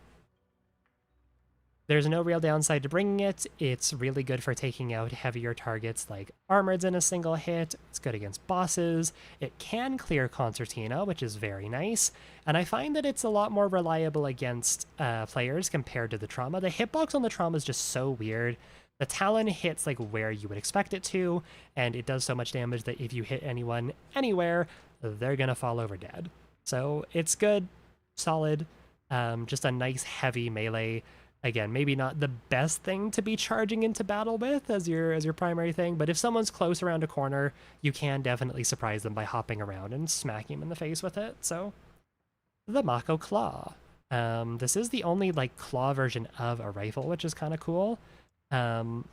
Speaker 1: There's no real downside to bringing it. It's really good for taking out heavier targets like armoreds in a single hit. It's good against bosses. It can clear Concertina, which is very nice. And I find that it's a lot more reliable against players compared to the Trauma. The hitbox on the Trauma is just so weird. The Talon hits like where you would expect it to, and it does so much damage that if you hit anyone anywhere, they're gonna fall over dead. So it's good, solid, just a nice heavy melee. Again, maybe not the best thing to be charging into battle with as your primary thing, but if someone's close around a corner, you can definitely surprise them by hopping around and smacking them in the face with it. So, the Mako Claw. This is the only like claw version of a rifle, which is kind of cool. And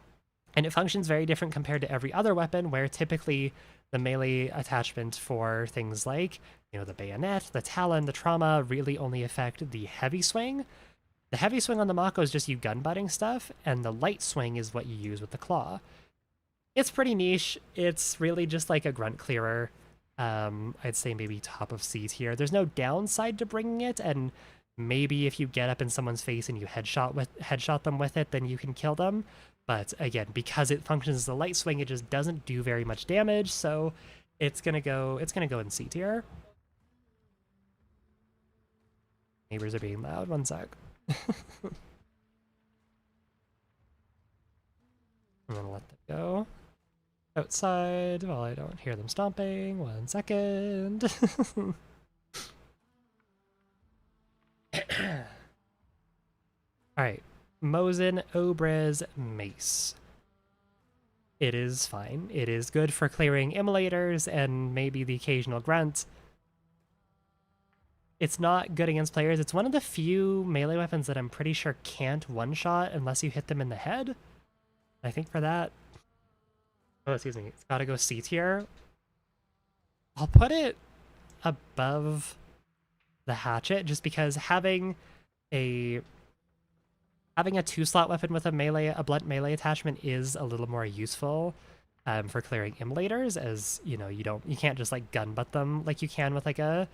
Speaker 1: it functions very different compared to every other weapon, where typically the melee attachment for things like, you know, the bayonet, the talon, the trauma really only affect the heavy swing. The heavy swing on the Mako is just you gun butting stuff, and the light swing is what you use with the claw. It's pretty niche. It's really just like a grunt clearer. I'd say maybe top of C tier. There's no downside to bringing it, and maybe if you get up in someone's face and you headshot them with it, then you can kill them. But again, because it functions as a light swing, it just doesn't do very much damage, so it's gonna go in C tier. Neighbors are being loud. One sec. I'm gonna let them go outside while I don't hear them stomping. 1 second. Alright, Mosin Obrez Mace. It is fine. It is good for clearing immolators and maybe the occasional grunt. It's not good against players. It's one of the few melee weapons that I'm pretty sure can't one-shot unless you hit them in the head. I think for that... Oh, excuse me. It's gotta go C tier. I'll put it above the hatchet just because having a 2-slot weapon with a blunt melee attachment is a little more useful for clearing immolators, as you know, you can't just like gun butt them like you can with like a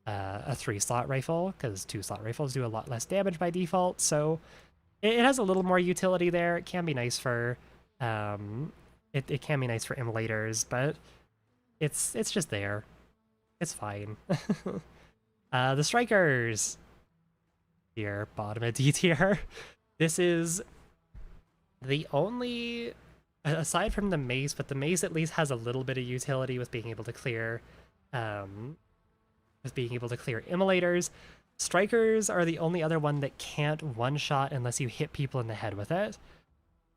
Speaker 1: 3-slot rifle, because 2-slot rifles do a lot less damage by default. So it has a little more utility there. It can be nice for it can be nice for immolators, but it's just there. It's fine. The strikers here, bottom of D tier. This is the only, aside from the mace, but the mace at least has a little bit of utility with being able to clear immolators. Strikers are the only other one that can't one-shot unless you hit people in the head with it.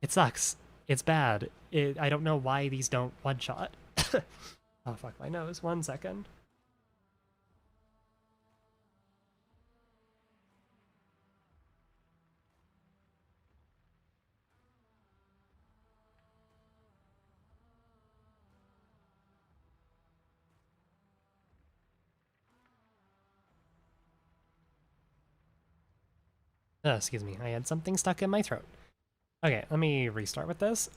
Speaker 1: It sucks. It's bad. I don't know why these don't one-shot. Oh, fuck my nose. 1 second. Excuse me, I had something stuck in my throat. Okay, let me restart with this.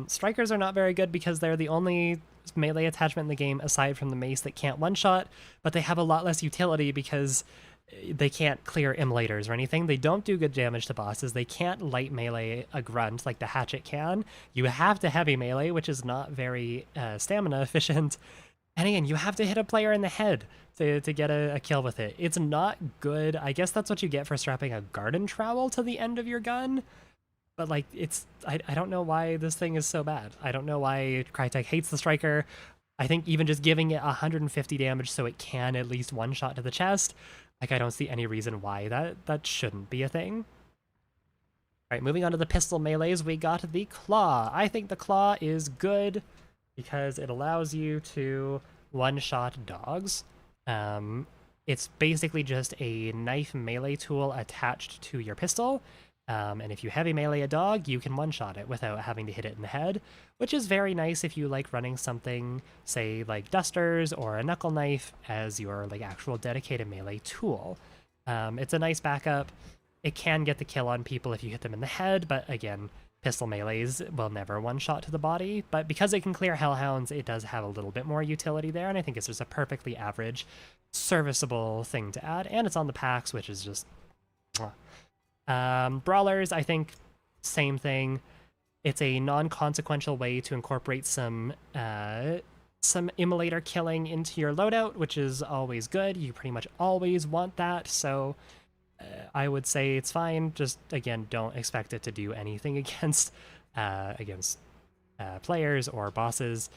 Speaker 1: Strikers are not very good because they're the only melee attachment in the game aside from the mace that can't one-shot, but they have a lot less utility because they can't clear immolators or anything. They don't do good damage to bosses. They can't light melee a grunt like the hatchet can. You have to heavy melee, which is not very stamina efficient. And again, you have to hit a player in the head to get a kill with it. It's not good. I guess that's what you get for strapping a garden trowel to the end of your gun. But like, I don't know why this thing is so bad. I don't know why Crytek hates the striker. I think even just giving it 150 damage so it can at least one-shot to the chest, like I don't see any reason why that shouldn't be a thing. Alright, moving on to the pistol melees, we got the Claw. I think the Claw is good because it allows you to one-shot dogs. It's basically just a knife melee tool attached to your pistol. And if you heavy melee a dog, you can one-shot it without having to hit it in the head, which is very nice if you like running something, say, like dusters or a knuckle knife as your like actual dedicated melee tool. It's a nice backup. It can get the kill on people if you hit them in the head, but again, pistol melees will never one-shot to the body. But because it can clear hellhounds, it does have a little bit more utility there, and I think it's just a perfectly average, serviceable thing to add. And it's on the packs, which is just... Brawlers, I think, same thing. It's a non-consequential way to incorporate some immolator killing into your loadout, which is always good. You pretty much always want that, so I would say it's fine. Just, again, don't expect it to do anything against players or bosses.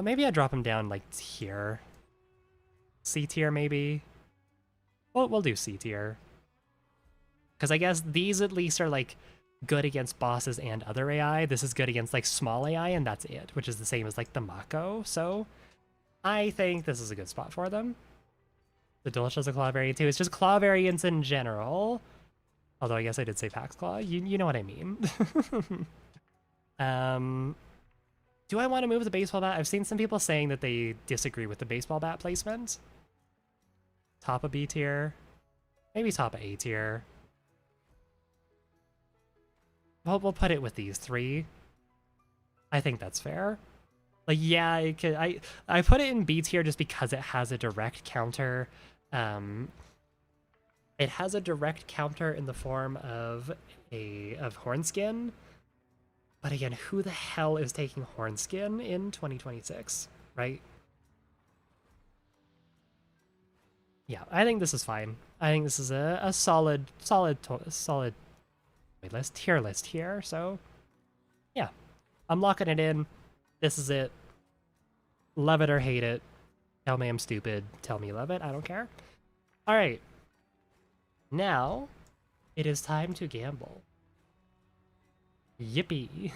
Speaker 1: Maybe I drop him down, like, here. C tier, maybe? We'll do C tier. Because I guess these at least are, like, good against bosses and other AI. This is good against, like, small AI, and that's it, which is the same as, like, the Mako. So I think this is a good spot for them. The Dulce is a claw variant too. It's just claw variants in general. Although I guess I did say Pax Claw. You know what I mean. Do I want to move the baseball bat? I've seen some people saying that they disagree with the baseball bat placement. Top of B tier. Maybe top of A tier. Well, we'll put it with these three. I think that's fair. Like, yeah, I put it in B tier just because it has a direct counter. It has a direct counter in the form of Hornskin. But again, who the hell is taking Hornskin in 2026, right? Yeah, I think this is fine. I think this is a solid tier list here. So, yeah, I'm locking it in. This is it. Love it or hate it. Tell me I'm stupid. Tell me you love it. I don't care. All right. Now, it is time to gamble. Yippee.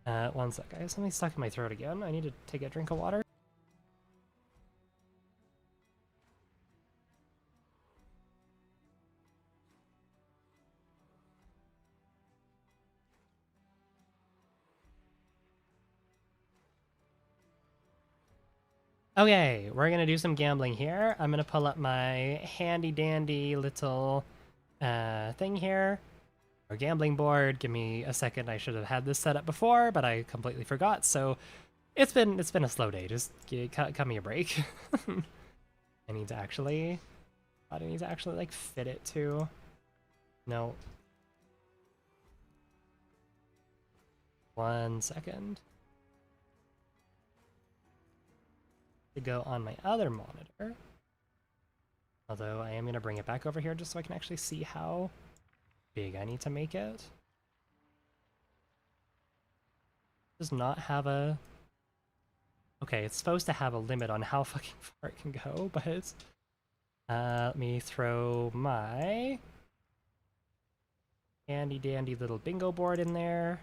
Speaker 1: One sec, I have something stuck in my throat again. I need to take a drink of water. Okay, we're gonna do some gambling here. I'm gonna pull up my handy dandy little thing here. Our gambling board. Give me a second. I should have had this set up before, but I completely forgot. So it's been a slow day. Just cut me a break. I need to actually like fit it too. No. 1 second. To go on my other monitor. Although I am going to bring it back over here just so I can actually see how big I need to make it. Does not have a... Okay, it's supposed to have a limit on how fucking far it can go, but let me throw my handy dandy little bingo board in there.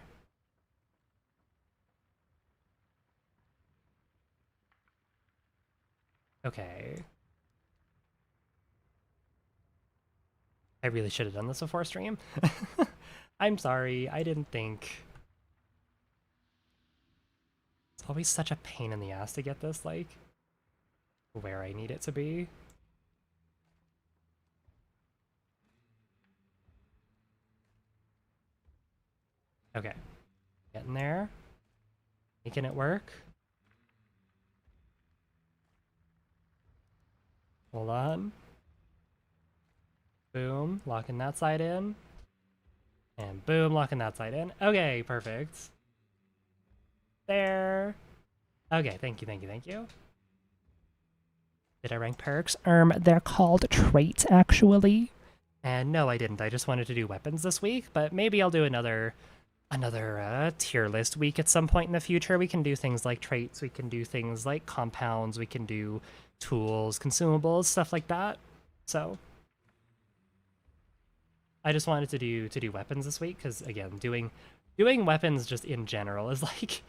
Speaker 1: Okay. I really should have done this before stream. I'm sorry, I didn't think. It's always such a pain in the ass to get this, like, where I need it to be. Okay. Getting there. Making it work. Hold on. Boom, locking that side in. And boom, locking that side in. Okay, perfect. There. Okay, thank you, thank you, thank you. Did I rank perks? They're called traits, actually. And no, I didn't. I just wanted to do weapons this week, but maybe I'll do another tier list week at some point in the future. We can do things like traits, we can do things like compounds, we can do tools, consumables, stuff like that. So I just wanted to do weapons this week because, again, doing weapons just in general is like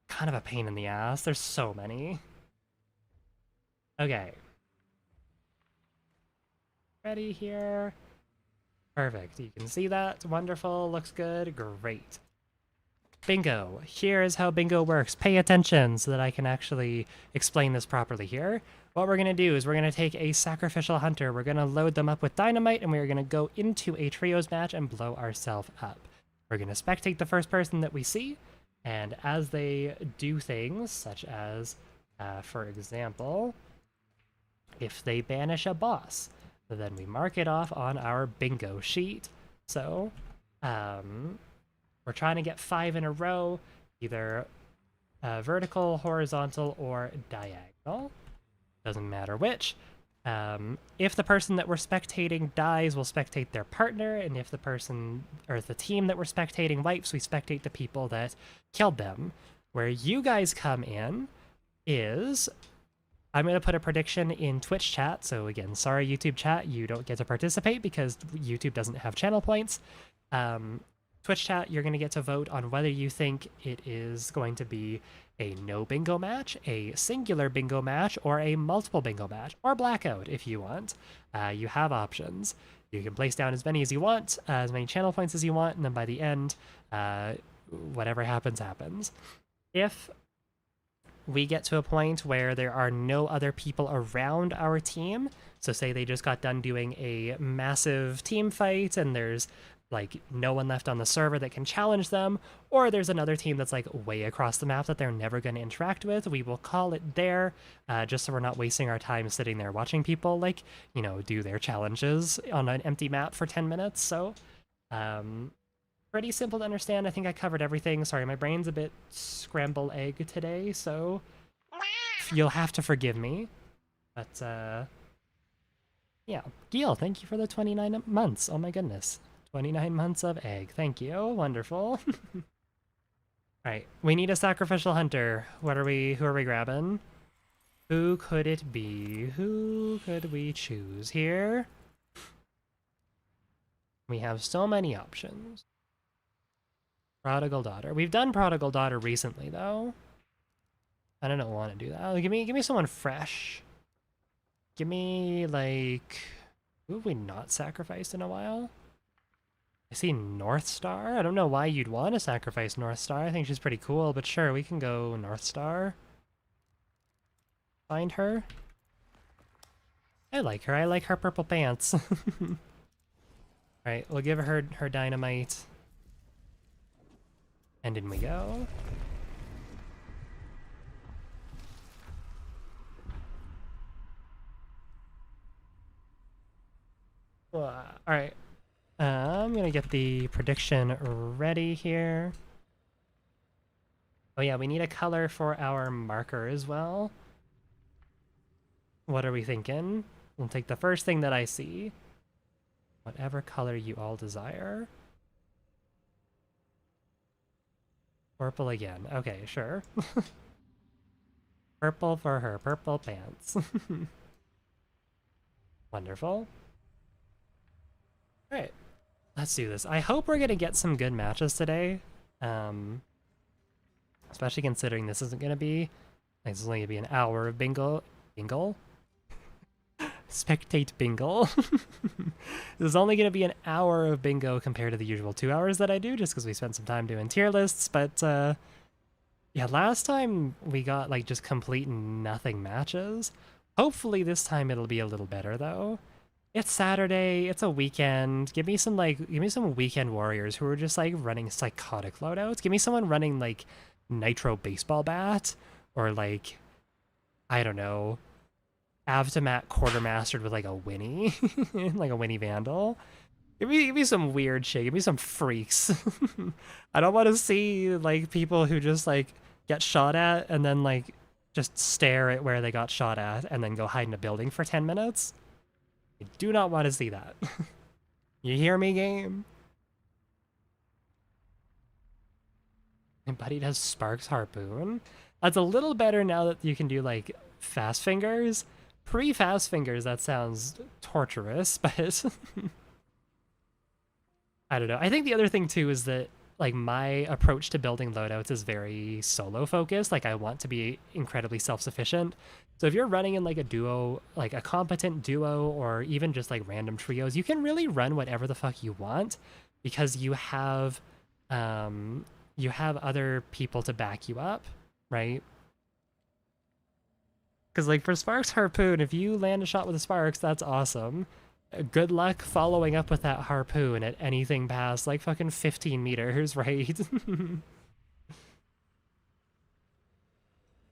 Speaker 1: kind of a pain in the ass. There's so many. Okay. Ready here. Perfect. You can see that. Wonderful. Looks good. Great. Bingo. Here is how bingo works. Pay attention so that I can actually explain this properly here. What we're going to do is we're going to take a sacrificial hunter. We're going to load them up with dynamite, and we're going to go into a trios match and blow ourselves up. We're going to spectate the first person that we see, and as they do things, such as, for example, if they banish a boss, Then we mark it off on our bingo sheet. So, we're trying to get 5 in a row, either vertical, horizontal, or diagonal. Doesn't matter which. If the person that we're spectating dies, we'll spectate their partner, and if the person or the team that we're spectating wipes, we spectate the people that killed them. Where you guys come in is I'm going to put a prediction in Twitch chat. So again, sorry, YouTube chat, you don't get to participate because YouTube doesn't have channel points. Twitch chat, you're going to get to vote on whether you think it is going to be a no bingo match, a singular bingo match, or a multiple bingo match, or blackout if you want. You have options. You can place down as many as you want, as many channel points as you want, and then by the end, whatever happens, happens. If we get to a point where there are no other people around our team, so say they just got done doing a massive team fight and there's like no one left on the server that can challenge them, or there's another team that's like way across the map that they're never going to interact with, we will call it there, just so we're not wasting our time sitting there watching people like, you know, do their challenges on an empty map for 10 minutes. So pretty simple to understand. I think I covered everything. Sorry, my brain's a bit scramble egg today, so you'll have to forgive me. But yeah, Gil, thank you for the 29 months. Oh my goodness. 29 months of egg. Thank you. Wonderful. Alright, we need a sacrificial hunter. Who are we grabbing? Who could it be? Who could we choose here? We have so many options. Prodigal Daughter. We've done Prodigal Daughter recently, though. I don't want to do that. Oh, give me someone fresh. Give me, like... Who have we not sacrificed in a while? I see North Star. I don't know why you'd want to sacrifice North Star. I think she's pretty cool, but sure, we can go North Star. Find her. I like her. I like her purple pants. Alright, we'll give her her dynamite. And in we go. Alright. I'm gonna get the prediction ready here. Oh yeah, we need a color for our marker as well. What are we thinking? We'll take the first thing that I see. Whatever color you all desire. Purple again. Okay, sure. Purple for her purple pants. Wonderful. Alright. Let's do this. I hope we're gonna get some good matches today. Especially considering this isn't gonna be... Like, this is only gonna be an hour of bingo. Bingo? Spectate bingo. This is only gonna be an hour of bingo compared to the usual 2 hours that I do, just because we spent some time doing tier lists, but yeah, last time we got like just complete nothing matches. Hopefully this time it'll be a little better though. It's Saturday, it's a weekend. Give me some weekend warriors who are just like running psychotic loadouts. Give me someone running like nitro baseball bat, or like, I don't know, Avtomat quartermastered with like a Winnie, like a Winnie Vandal. Give me some weird shit. Give me some freaks. I don't want to see like people who just like get shot at and then like just stare at where they got shot at and then go hide in a building for 10 minutes. I do not want to see that. You hear me, game? My buddy does Sparks Harpoon. That's a little better now that you can do like fast fingers. Pre-fast fingers, that sounds torturous, but I don't know. I think the other thing too is that like my approach to building loadouts is very solo focused. Like I want to be incredibly self-sufficient. So if you're running in like a duo, like a competent duo, or even just like random trios, you can really run whatever the fuck you want because you have other people to back you up, right? Because like for Sparks Harpoon, if you land a shot with a Sparks, that's awesome. Good luck following up with that harpoon at anything past like fucking 15 meters, right?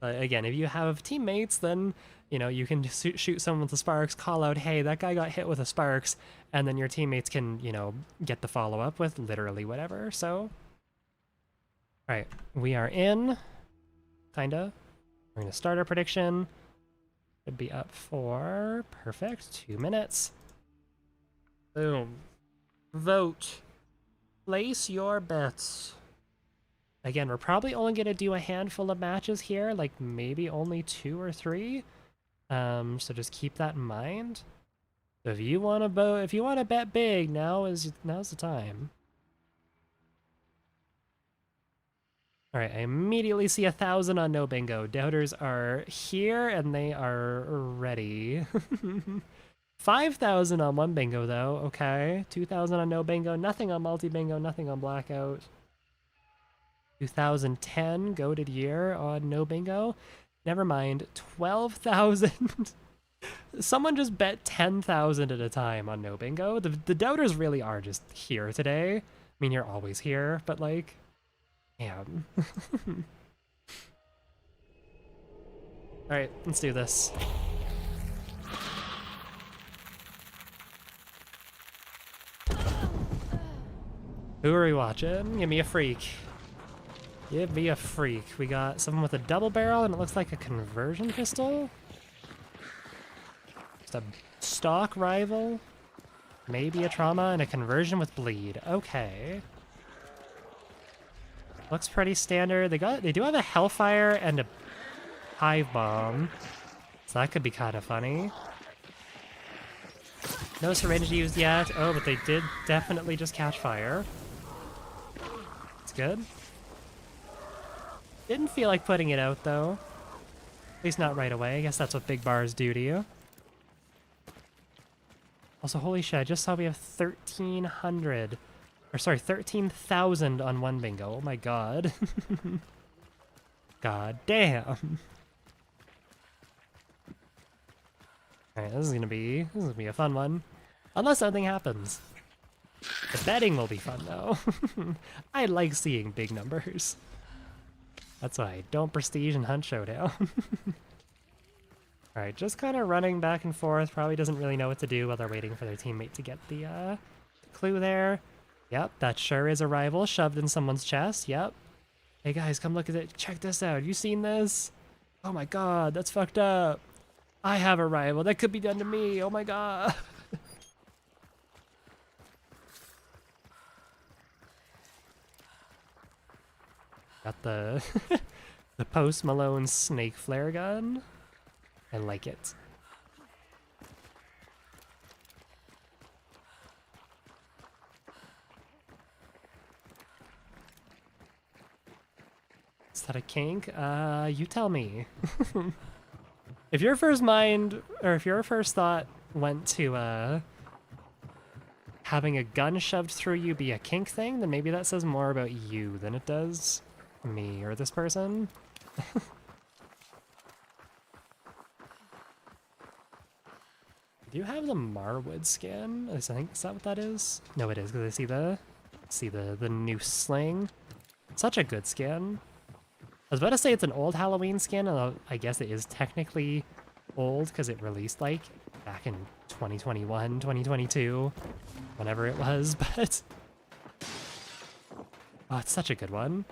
Speaker 1: Again, if you have teammates, then, you know, you can just shoot someone with the sparks, call out, hey, that guy got hit with a sparks, and then your teammates can, you know, get the follow-up with literally whatever, so. Alright, we are in, kinda. We're gonna start our prediction. Should be up for, perfect, 2 minutes. Boom. Vote. Place your bets. Again, we're probably only going to do a handful of matches here, like maybe only 2 or 3. So just keep that in mind. So if you want to vote, if you want to bet big, now's the time. All right, I immediately see 1,000 on no bingo. Doubters are here and they are ready. 5,000 on one bingo though. Okay, 2,000 on no bingo. Nothing on multi bingo. Nothing on blackout. 2010 goated year on no bingo. Never mind. 12,000. Someone just bet 10,000 at a time on no bingo. The doubters really are just here today. I mean, you're always here, but like, damn. All right, let's do this. Who are we watching? Give me a freak. Give me a freak. We got someone with a double barrel and it looks like a conversion pistol. Just a stock rival. Maybe a trauma and a conversion with bleed. Okay. Looks pretty standard. They do have a hellfire and a hive bomb. So that could be kind of funny. No syringe used yet. Oh, but they did definitely just catch fire. It's good. Didn't feel like putting it out, though. At least not right away. I guess that's what big bars do to you. Also, holy shit, I just saw we have 1,300. Or sorry, 13,000 on one bingo. Oh my god. God damn. Alright, this is gonna be a fun one. Unless something happens. The betting will be fun, though. I like seeing big numbers. That's why I don't prestige and hunt showdown. Alright, just kind of running back and forth. Probably doesn't really know what to do while they're waiting for their teammate to get the clue there. Yep, that sure is a rival shoved in someone's chest. Yep. Hey guys, come look at it. Check this out. You seen this? Oh my god, that's fucked up. I have a rival. That could be done to me. Oh my god. Got the the Post Malone snake flare gun. I like it. Is that a kink? You tell me. If your first mind, or if your first thought went to having a gun shoved through you be a kink thing, then maybe that says more about you than it does me or this person. Do you have the Marwood skin? I think, is that what that is? No, it is, because I see the new sling. Such a good skin. I was about to say it's an old Halloween skin, and I guess it is technically old because it released like back in 2021, 2022, whenever it was, but oh, it's such a good one.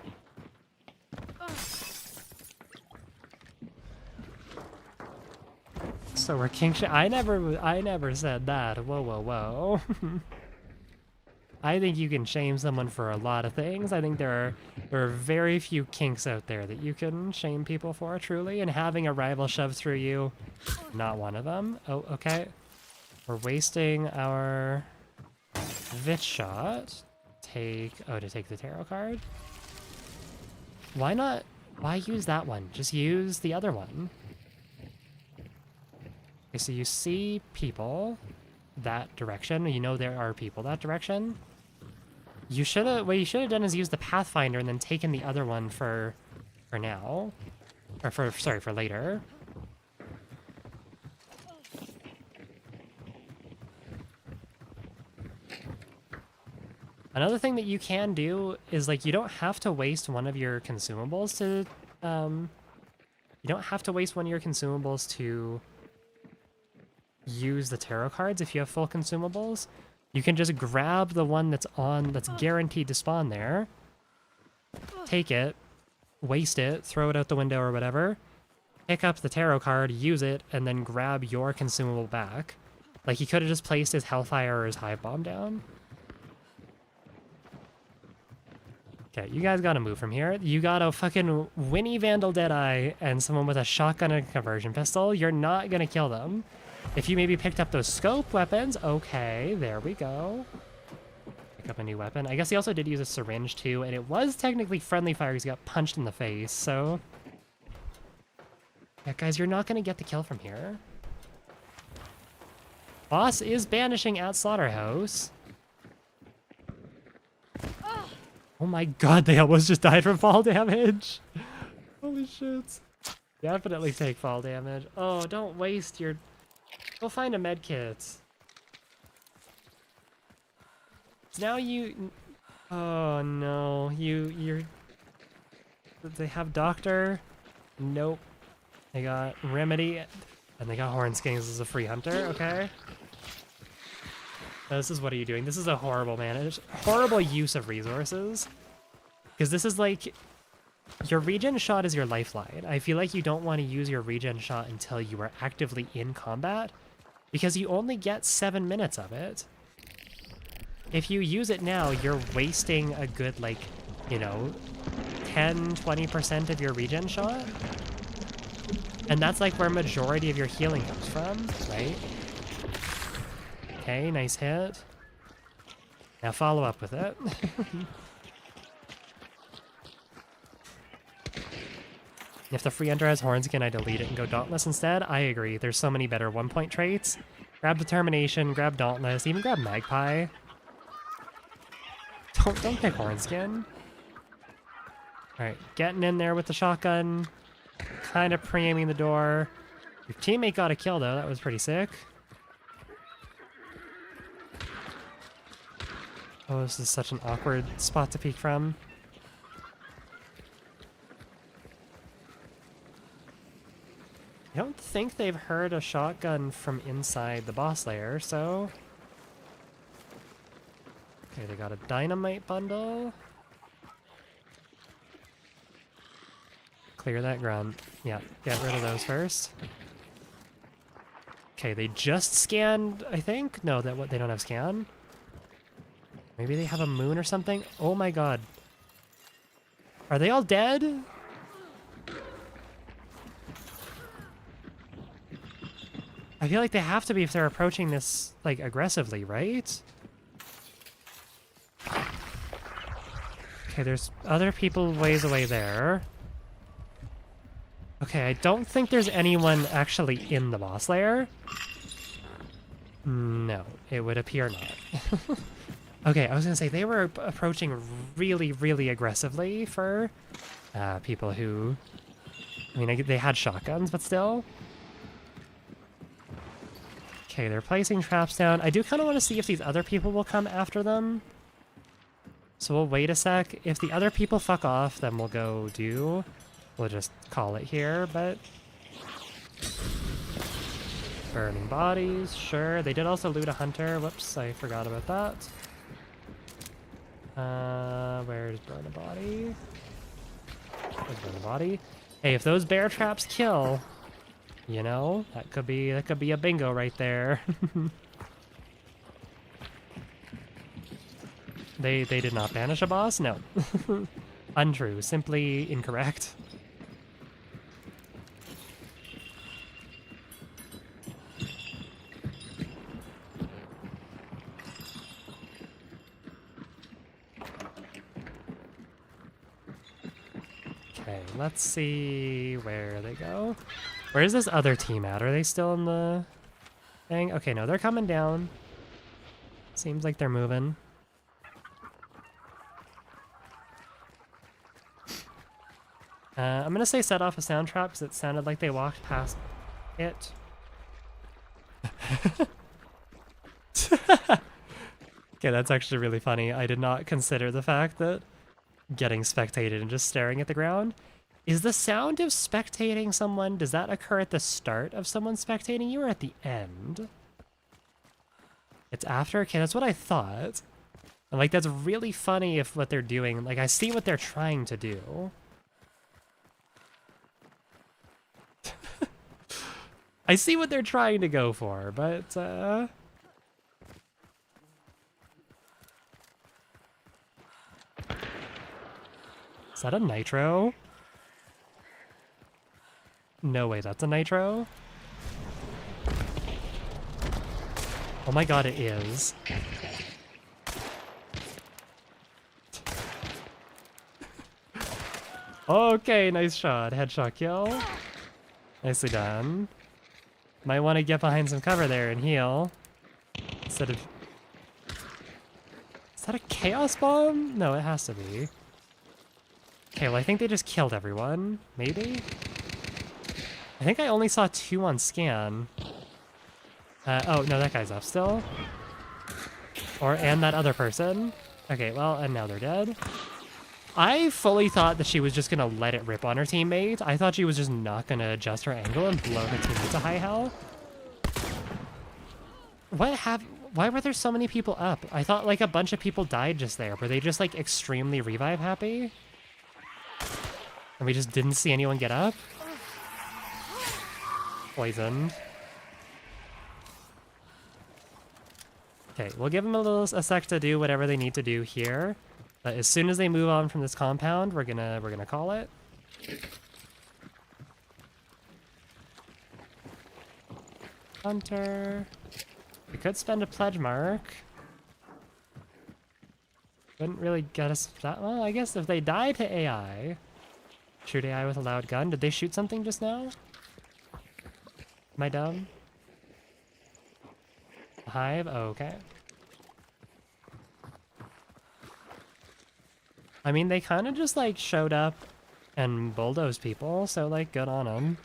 Speaker 1: So we're king shit. I never said that. Whoa, whoa, whoa. I think you can shame someone for a lot of things. I think there are very few kinks out there that you can shame people for, truly, and having a rival shoved through you, not one of them. Oh, okay. We're wasting our Vit shot. To take the tarot card. Why not? Why use that one? Just use the other one. Okay, so you see people that direction. You know there are people that direction. What you should have done is use the Pathfinder and then taken the other one for now. Or for later. Another thing that you can do is, like, you don't have to waste one of your consumables You don't have to waste one of your consumables to use the tarot cards if you have full consumables. You can just grab the one that's guaranteed to spawn there, take it, waste it, throw it out the window or whatever, pick up the tarot card, use it, and then grab your consumable back. Like, he could have just placed his Hellfire or his Hive Bomb down. Okay, you guys gotta move from here. You got a fucking Winnie Vandal Deadeye and someone with a shotgun and a conversion pistol. You're not gonna kill them. If you maybe picked up those scope weapons, okay, there we go. Pick up a new weapon. I guess he also did use a syringe too, and it was technically friendly fire because he got punched in the face, so... Yeah, guys, you're not gonna get the kill from here. Boss is banishing at Slaughterhouse. Oh my god, they almost just died from fall damage. Holy shit. Definitely take fall damage. Oh, don't waste your... Go find a med kit. Now you... Oh no, you're... They have Doctor? Nope. They got Remedy, and they got Hornskins as a free hunter, okay? This is, what are you doing? This is a horrible horrible use of resources. Because this is like, your regen shot is your lifeline. I feel like you don't want to use your regen shot until you are actively in combat, because you only get 7 minutes of it. If you use it now, you're wasting a good, like, you know, 10-20% of your regen shot. And that's like where majority of your healing comes from, right? Okay, nice hit. Now follow up with it. If the free hunter has Hornskin, I delete it and go Dauntless instead. I agree. There's so many better 1-point traits. Grab Determination, grab Dauntless, even grab Magpie. Don't pick Hornskin. Alright, getting in there with the shotgun. Kind of pre-aiming the door. Your teammate got a kill though, that was pretty sick. Oh, this is such an awkward spot to peek from. I don't think they've heard a shotgun from inside the boss lair, so... Okay, they got a dynamite bundle. Clear that ground. Yeah, get rid of those first. Okay, they just scanned, I think? No, they don't have scan. Maybe they have a moon or something? Oh my god. Are they all dead? I feel like they have to be if they're approaching this, like, aggressively, right? Okay, there's other people ways away there. Okay, I don't think there's anyone actually in the boss lair. No, it would appear not. Okay, I was gonna say, they were approaching really, really aggressively for people who... I mean, they had shotguns, but still. Okay, they're placing traps down. I do kind of want to see if these other people will come after them. So we'll wait a sec. If the other people fuck off, then we'll go do... We'll just call it here, but... Burning bodies, sure. They did also loot a hunter. Whoops, I forgot about that. Where's burn a body? There's burn a body. Hey, if those bear traps kill, you know, that could be a bingo right there. They did not banish a boss? No. Untrue, simply incorrect. Okay, let's see where they go. Where's this other team at? Are they still in the thing? Okay, no, they're coming down. Seems like they're moving. I'm gonna say set off a sound trap because it sounded like they walked past it. Okay, that's actually really funny. I did not consider the fact that getting spectated and just staring at the ground. Is the sound of spectating someone, does that occur at the start of someone spectating you or at the end? It's after? Okay, that's what I thought. And like, that's really funny if what they're doing, like I see what they're trying to do. I see what they're trying to go for, but is that a nitro? No way, that's a nitro? Oh my god, it is. Okay, nice shot. Headshot kill. Nicely done. Might want to get behind some cover there and heal. Instead of... Is that a chaos bomb? No, it has to be. Okay, well I think they just killed everyone. Maybe? I think I only saw 2 on scan. Oh, no, that guy's up still. And that other person. Okay, well, and now they're dead. I fully thought that she was just gonna let it rip on her teammate. I thought she was just not gonna adjust her angle and blow her teammate to high hell. Why were there so many people up? I thought like a bunch of people died just there. Were they just like extremely revive happy? And we just didn't see anyone get up? Poisoned. Okay, we'll give them a sec to do whatever they need to do here. But as soon as they move on from this compound, we're gonna call it. Hunter. We could spend a pledge mark. Wouldn't really get us that well. I guess if they die to AI, shoot AI with a loud gun. Did they shoot something just now? Am I dumb? Hive? Oh, okay. I mean, they kind of just like showed up and bulldozed people, so like good on them.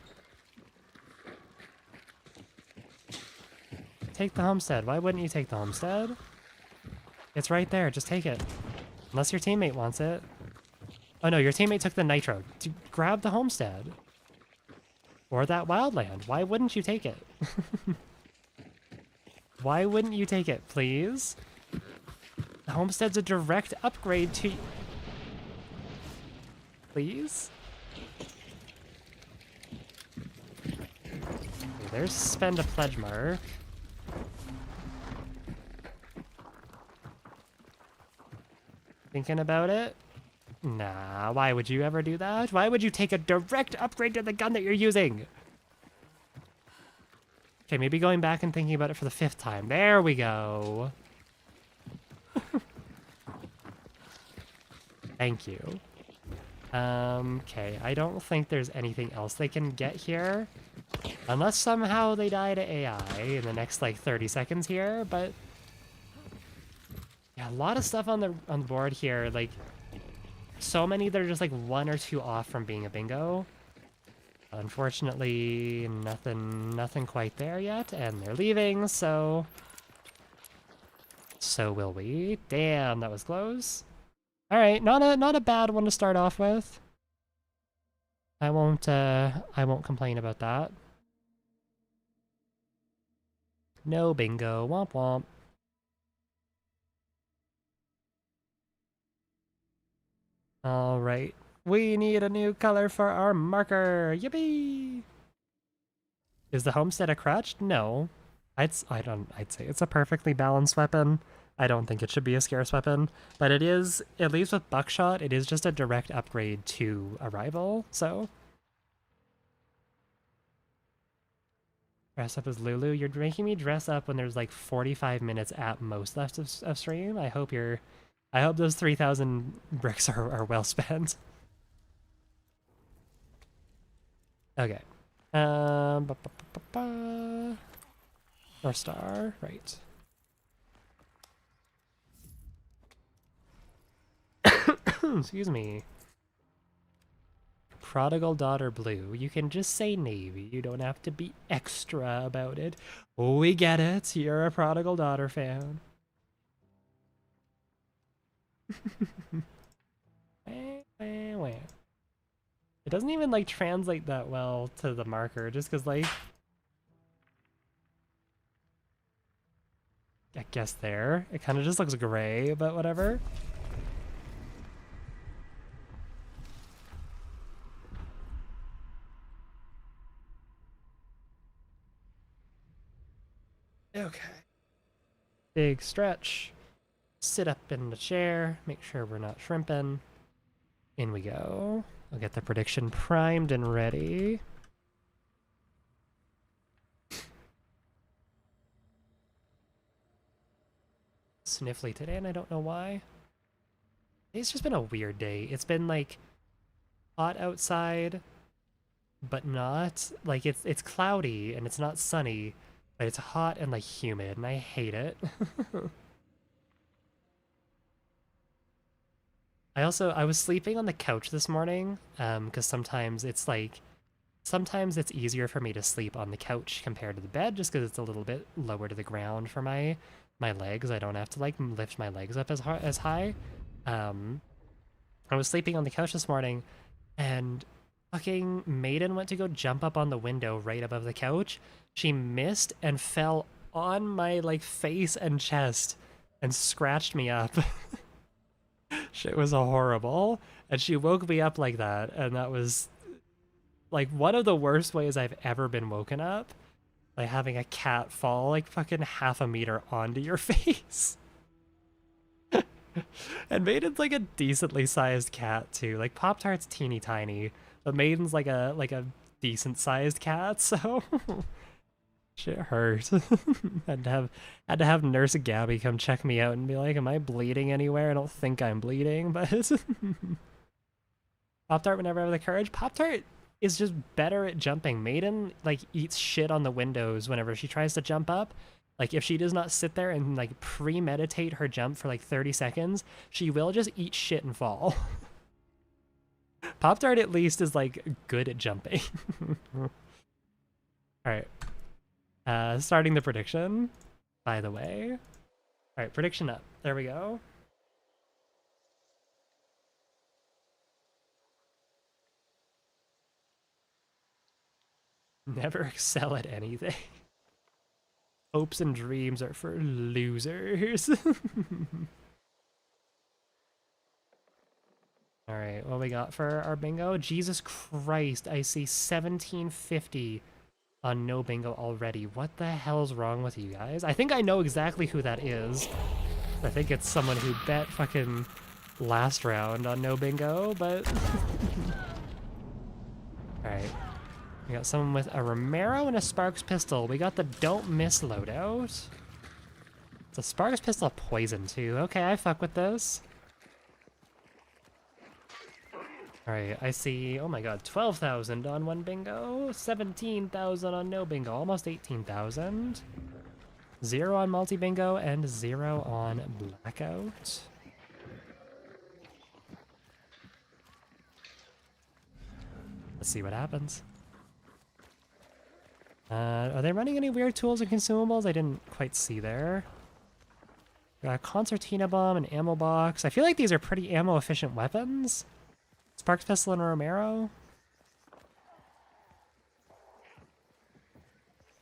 Speaker 1: Take the homestead. Why wouldn't you take the homestead? It's right there. Just take it. Unless your teammate wants it. Oh no, your teammate took the nitro. Grab the homestead. Or that wildland. Why wouldn't you take it? Why wouldn't you take it, please? The homestead's a direct upgrade to... Please? Okay, there's spend a pledge mark. Thinking about it? Nah, why would you ever do that? Why would you take a direct upgrade to the gun that you're using? Okay, maybe going back and thinking about it for the 5th time. There we go. Thank you. Okay, I don't think there's anything else they can get here. Unless somehow they die to AI in the next, like, 30 seconds here, but... Yeah, a lot of stuff on the board here, like... So many that are just, like, 1 or 2 off from being a bingo. Unfortunately, nothing quite there yet, and they're leaving, so... So will we. Damn, that was close. Alright, not a bad one to start off with. I won't complain about that. No bingo, womp womp. Alright. We need a new color for our marker. Yippee! Is the homestead a crutch? No. I'd say it's a perfectly balanced weapon. I don't think it should be a scarce weapon, but it is, at least with buckshot, it is just a direct upgrade to a rival, so. Dress up as Lulu. You're making me dress up when there's like 45 minutes at most left of stream. I hope those 3,000 bricks are well spent. Okay. North Star, right. Excuse me. Prodigal Daughter Blue. You can just say Navy. You don't have to be extra about it. We get it. You're a Prodigal Daughter fan. It doesn't even like translate that well to the marker, just because like I guess there it kind of just looks gray, but whatever. Okay. Big stretch. Sit up in the chair. Make sure we're not shrimping. In we go. I'll get the prediction primed and ready. Sniffly today, and I don't know why. It's just been a weird day. It's been like hot outside, but not like it's cloudy and it's not sunny, but it's hot and like humid, and I hate it. I was sleeping on the couch this morning, because sometimes it's easier for me to sleep on the couch compared to the bed, just because it's a little bit lower to the ground for my legs. I don't have to like lift my legs up as high. Um, I was sleeping on the couch this morning, and fucking Maiden went to go jump up on the window right above the couch. She missed and fell on my like face and chest and scratched me up. Shit was horrible. And she woke me up like that, and that was like one of the worst ways I've ever been woken up. Like having a cat fall like fucking half a meter onto your face. And Maiden's like a decently sized cat too. Like Pop-Tart's teeny tiny, but Maiden's like a decent sized cat, so shit hurt. had to have Nurse Gabby come check me out and be like, am I bleeding anywhere? I don't think I'm bleeding, but Pop-Tart would never have the courage. Pop-Tart is just better at jumping. Maiden like eats shit on the windows whenever she tries to jump up. Like if she does not sit there and like premeditate her jump for like 30 seconds, she will just eat shit and fall. Pop-Tart at least is like good at jumping. All right. Starting the prediction, by the way. All right, prediction up. There we go. Never excel at anything. Hopes and dreams are for losers. All right, what we got for our bingo? Jesus Christ, I see 1750 on no bingo already. What the hell's wrong with you guys? I think I know exactly who that is. I think it's someone who bet fucking last round on no bingo, but... All right. We got someone with a Romero and a Sparks pistol. We got the don't miss loadout. It's a Sparks pistol poison too. Okay, I fuck with this. All right, I see, oh my god, 12,000 on one bingo, 17,000 on no bingo, almost 18,000. 0 on multi-bingo and 0 on blackout. Let's see what happens. Are they running any weird tools and consumables? I didn't quite see there. Got a concertina bomb, an ammo box. I feel like these are pretty ammo-efficient weapons. Sparks pistol and Romero.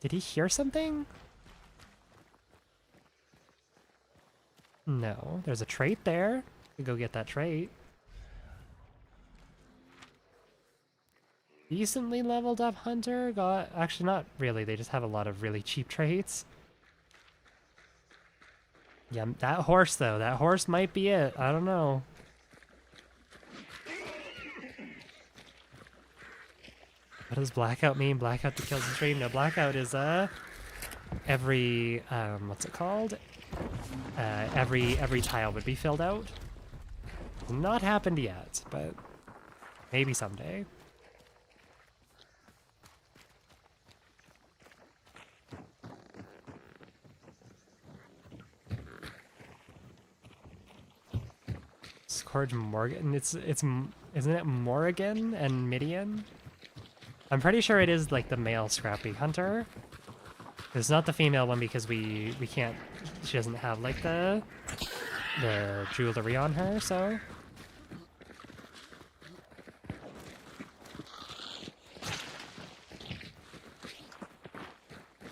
Speaker 1: Did he hear something? No. There's a trait there. We go get that trait. Decently leveled up hunter. Got actually not really. They just have a lot of really cheap traits. Yeah, that horse though. That horse might be it. I don't know. What does blackout mean? Blackout to kill the stream? No, blackout is every what's it called? Every tile would be filled out. Not happened yet, but maybe someday. Scourge Morgan. Isn't it Morrigan and Midian? I'm pretty sure it is like the male Scrappy Hunter. It's not the female one because we can't. She doesn't have like the jewelry on her, so.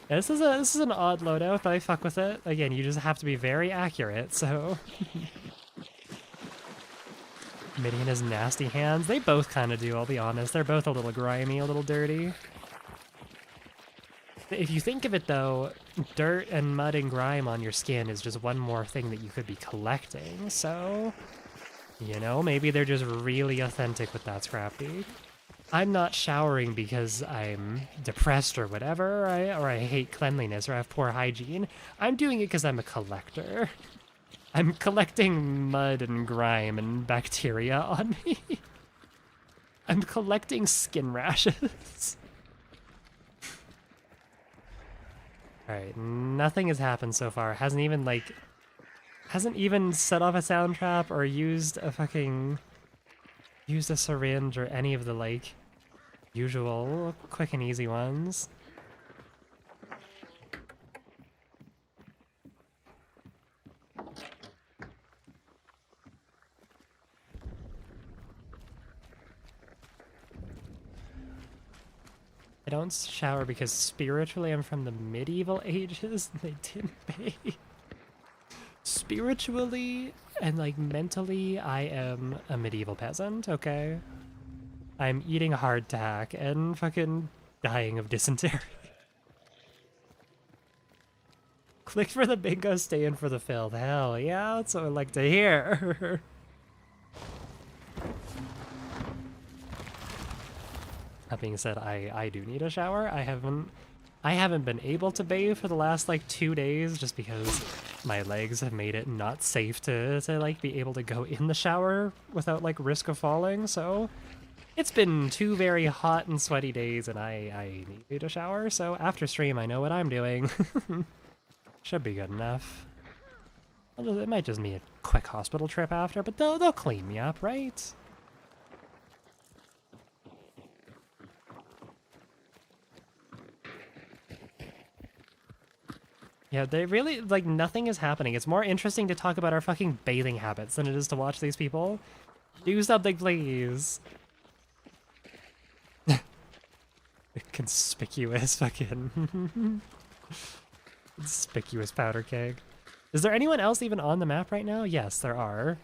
Speaker 1: Yeah, this is an odd loadout, but I fuck with it. Again, you just have to be very accurate, so Mitty and his nasty hands. They both kind of do, I'll be honest. They're both a little grimy, a little dirty. If you think of it though, dirt and mud and grime on your skin is just one more thing that you could be collecting, so you know, maybe they're just really authentic with that Scrapty. I'm not showering because I'm depressed or whatever, or I hate cleanliness or I have poor hygiene. I'm doing it because I'm a collector. I'm collecting mud and grime and bacteria on me. I'm collecting skin rashes. Alright, nothing has happened so far. Hasn't even set off a sound trap or used a syringe or any of the, like, usual quick and easy ones. I don't shower because spiritually I'm from the medieval ages and they didn't pay. Spiritually and, like, mentally, I am a medieval peasant, okay? I'm eating hardtack and fucking dying of dysentery. Click for the bingo, stay in for the filth. Hell yeah, that's what I like to hear. That being said, I do need a shower. I haven't been able to bathe for the last, like, 2 days just because my legs have made it not safe to like be able to go in the shower without, like, risk of falling, so it's been 2 very hot and sweaty days and I need a shower, so after stream I know what I'm doing. Should be good enough. It might just be a quick hospital trip after, but they'll clean me up, right? Yeah, they really, like, nothing is happening. It's more interesting to talk about our fucking bathing habits than it is to watch these people. Do something, please. Conspicuous fucking... Conspicuous powder keg. Is there anyone else even on the map right now? Yes, there are.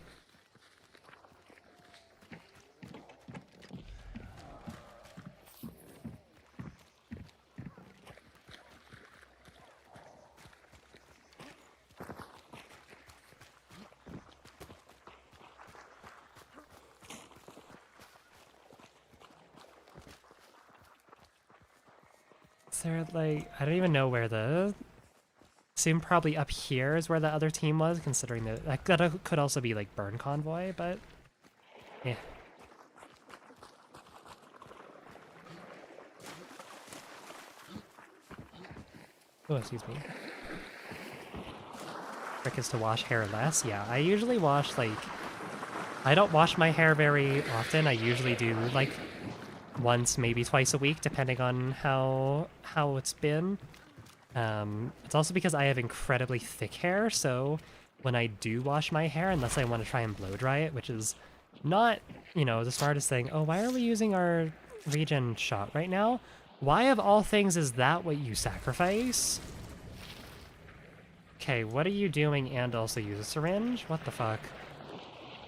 Speaker 1: They're like, I don't even know where the... Assume probably up here is where the other team was, considering that could also be like burn convoy, but yeah. Oh, excuse me. Trick is to wash hair less. Yeah, I usually wash, like, I don't wash my hair very often. I usually do like once, maybe twice a week, depending on how it's been. It's also because I have incredibly thick hair, so when I do wash my hair, unless I want to try and blow dry it, which is not, you know, the smartest thing. Oh, why are we using our regen shot right now? Why of all things is that what you sacrifice? Okay, what are you doing and also use a syringe? What the fuck?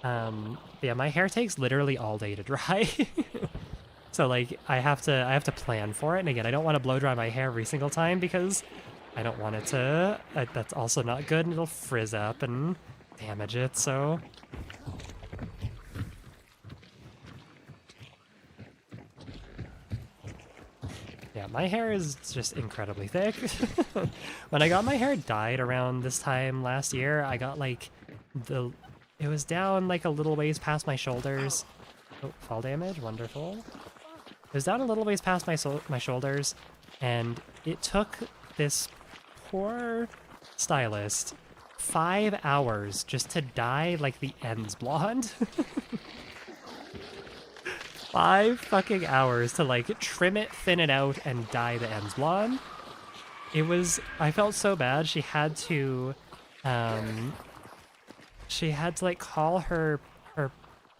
Speaker 1: Yeah, my hair takes literally all day to dry. So, like, I have to plan for it, and again, I don't want to blow dry my hair every single time because I don't want it to, that's also not good, and it'll frizz up and damage it, so. Yeah, my hair is just incredibly thick. When I got my hair dyed around this time last year, I got, like, it was down, like, a little ways past my shoulders. Oh, fall damage, wonderful. It was down a little ways past my shoulders, and it took this poor stylist 5 hours just to dye, like, the ends blonde. 5 fucking hours to, like, trim it, thin it out, and dye the ends blonde. It was... I felt so bad. She had to, like, call her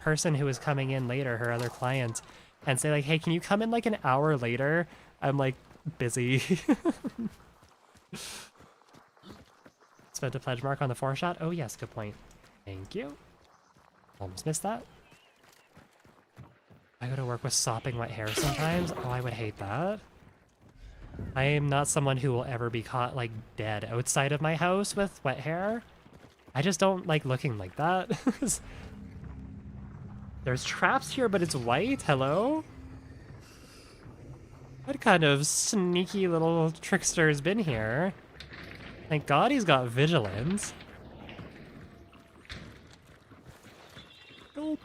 Speaker 1: person who was coming in later, her other client, and say, like, hey, can you come in, like, an hour later? I'm, like, busy. Spent a pledge mark on the 4-shot. Oh yes, good point. Thank you. Almost missed that. I go to work with sopping wet hair sometimes. Oh, I would hate that. I am not someone who will ever be caught, like, dead outside of my house with wet hair. I just don't like looking like that. There's traps here, but it's white? Hello? What kind of sneaky little trickster has been here? Thank God he's got vigilance. Nope.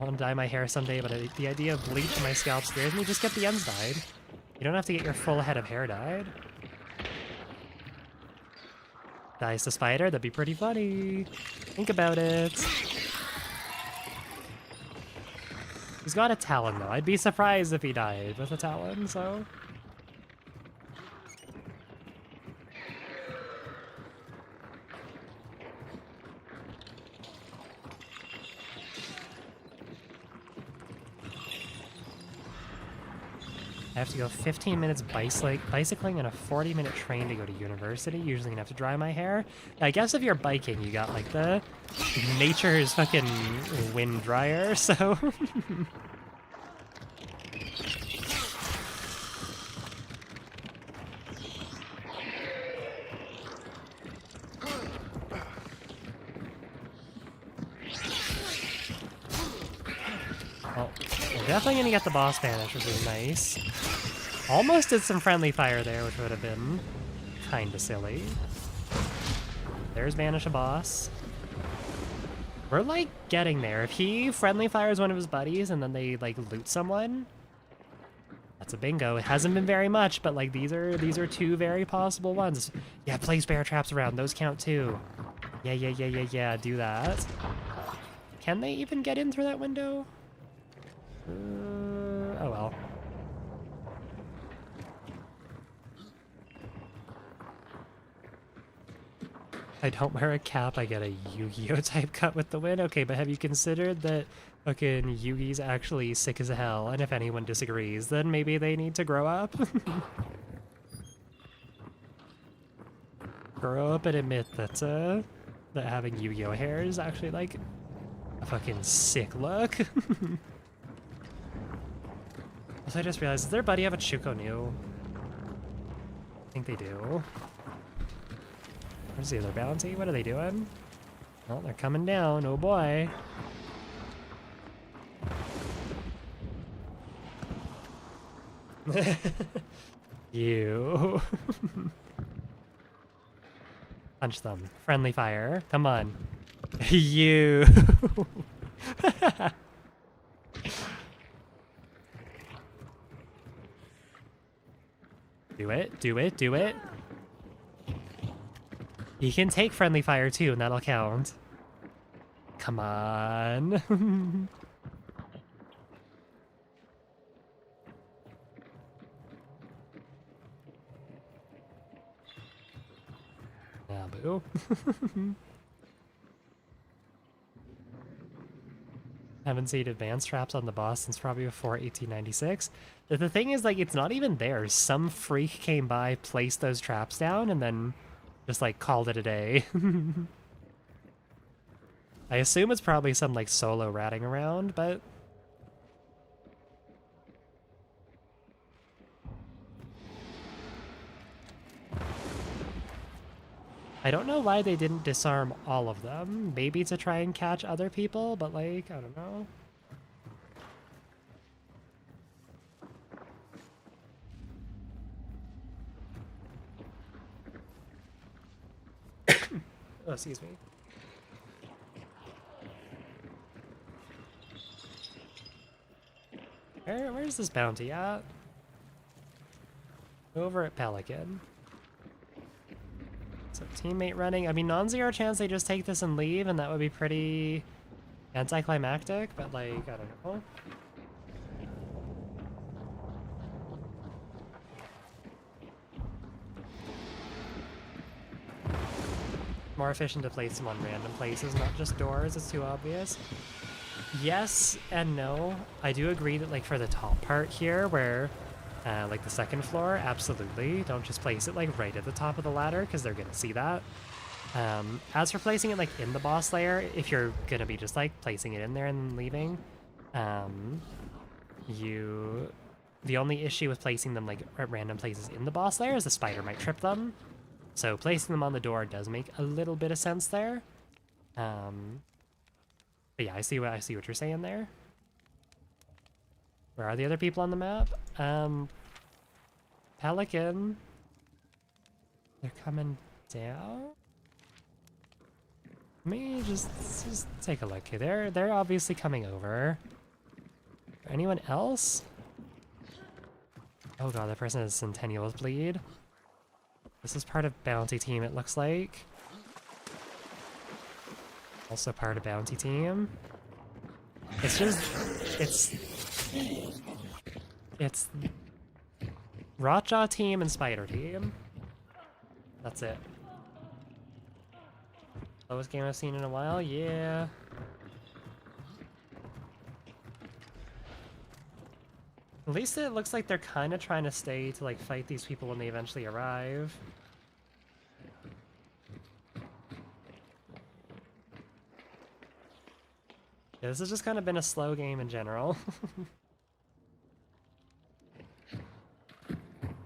Speaker 1: I want to dye my hair someday, but the idea of bleaching my scalp scares me. Just get the ends dyed. You don't have to get your full head of hair dyed. Dies the spider? That'd be pretty funny. Think about it. He's got a talon, though. I'd be surprised if he died with a talon, so... I have to go 15 minutes bicycling and a 40-minute train to go to university. Usually enough to dry my hair. I guess if you're biking, you got like the nature's fucking wind dryer, so... Oh, we're definitely gonna get the boss banish, which is nice. Almost did some friendly fire there, which would have been kinda silly. There's banish a boss. We're like getting there. If he friendly fires one of his buddies and then they like loot someone, that's a bingo. It hasn't been very much, but like these are two very possible ones. Yeah, place bear traps around. Those count too. Yeah. Do that. Can they even get in through that window? Oh well. I don't wear a cap, I get a Yu-Gi-Oh type cut with the wind. Okay, but have you considered that fucking Yugi's actually sick as hell, and if anyone disagrees, then maybe they need to grow up? Grow up and admit that, that having Yu-Gi-Oh hair is actually, like, a fucking sick look. Also, I just realized, does their buddy have a Chuko New? I think they do. Where's the other bounty? What are they doing? Oh, they're coming down. Oh boy. You. Punch them. Friendly fire. Come on. You. Do it. He can take friendly fire too, and that'll count. Come on. Yeah, boo. Haven't seen advanced traps on the boss since probably before 1896. The thing is, like, it's not even there. Some freak came by, placed those traps down, and then just, like, called it a day. I assume it's probably some, like, solo ratting around, but... I don't know why they didn't disarm all of them. Maybe to try and catch other people, but, like, I don't know. Oh, excuse me. Where's this bounty at? Over at Pelican. So teammate running. I mean, non-zero chance they just take this and leave, and that would be pretty anticlimactic, but like, I don't know. More efficient to place them on random places, not just doors. It's too obvious. Yes and no. I do agree that like for the top part here where like the second floor, absolutely. Don't just place it like right at the top of the ladder because they're gonna see that. As for placing it like in the boss layer, if you're gonna be just like placing it in there and leaving, the only issue with placing them like at random places in the boss layer is the spider might trip them. So placing them on the door does make a little bit of sense there. But yeah, I see what you're saying there. Where are the other people on the map? Pelican. They're coming down. Let me just take a look here. They're obviously coming over. Anyone else? Oh god, that person has Centennial's Bleed. This is part of Bounty Team, it looks like. Also part of Bounty Team. It's just... It's Rotjaw Team and Spider Team. That's it. Lowest game I've seen in a while? Yeah. At least it looks like they're kind of trying to stay to like fight these people when they eventually arrive. Yeah, this has just kind of been a slow game in general.